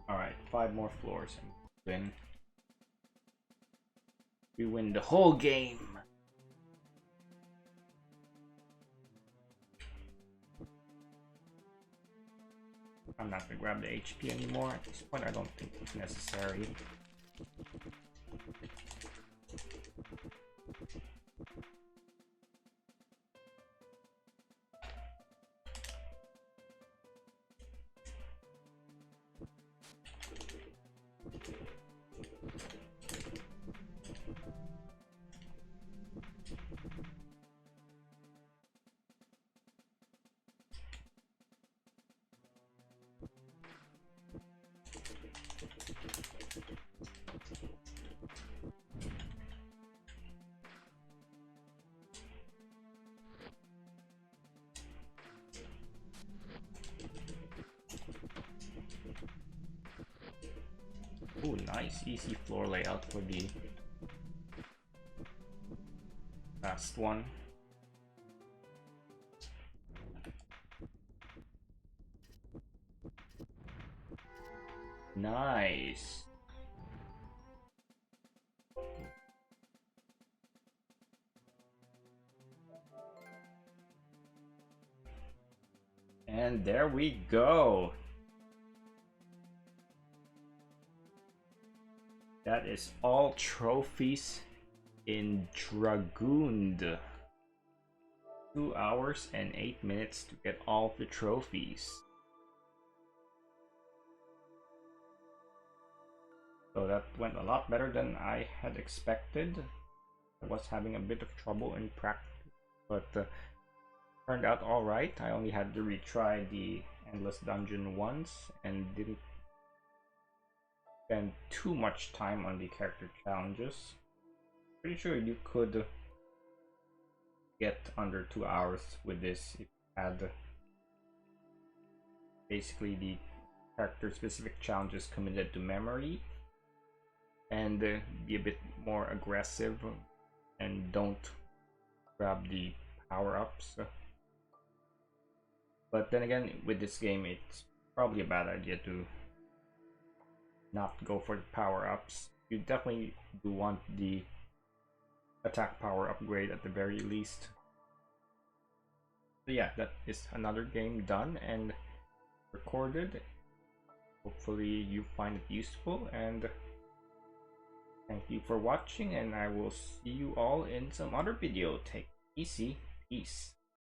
Alright, 5 more floors and win. We win the whole game! I'm not gonna grab the HP anymore. At this point, I don't think it's necessary. Ooh, nice, easy floor layout for the last one. Nice. And there we go. That is all trophies in Dragooned. 2 hours and 8 minutes to get all of the trophies. So that went a lot better than I had expected. I was having a bit of trouble in practice, but turned out alright. I only had to retry the Endless Dungeon once and didn't spend too much time on the character challenges. Pretty sure you could get under 2 hours with this if you had basically the character specific challenges committed to memory and be a bit more aggressive and don't grab the power-ups. But then again, with this game it's probably a bad idea to not go for the power-ups. You definitely do want the attack power upgrade at the very least. So yeah, that is another game done and recorded. Hopefully you find it useful, and thank you for watching, and I will see you all in some other video. Take it easy. Peace.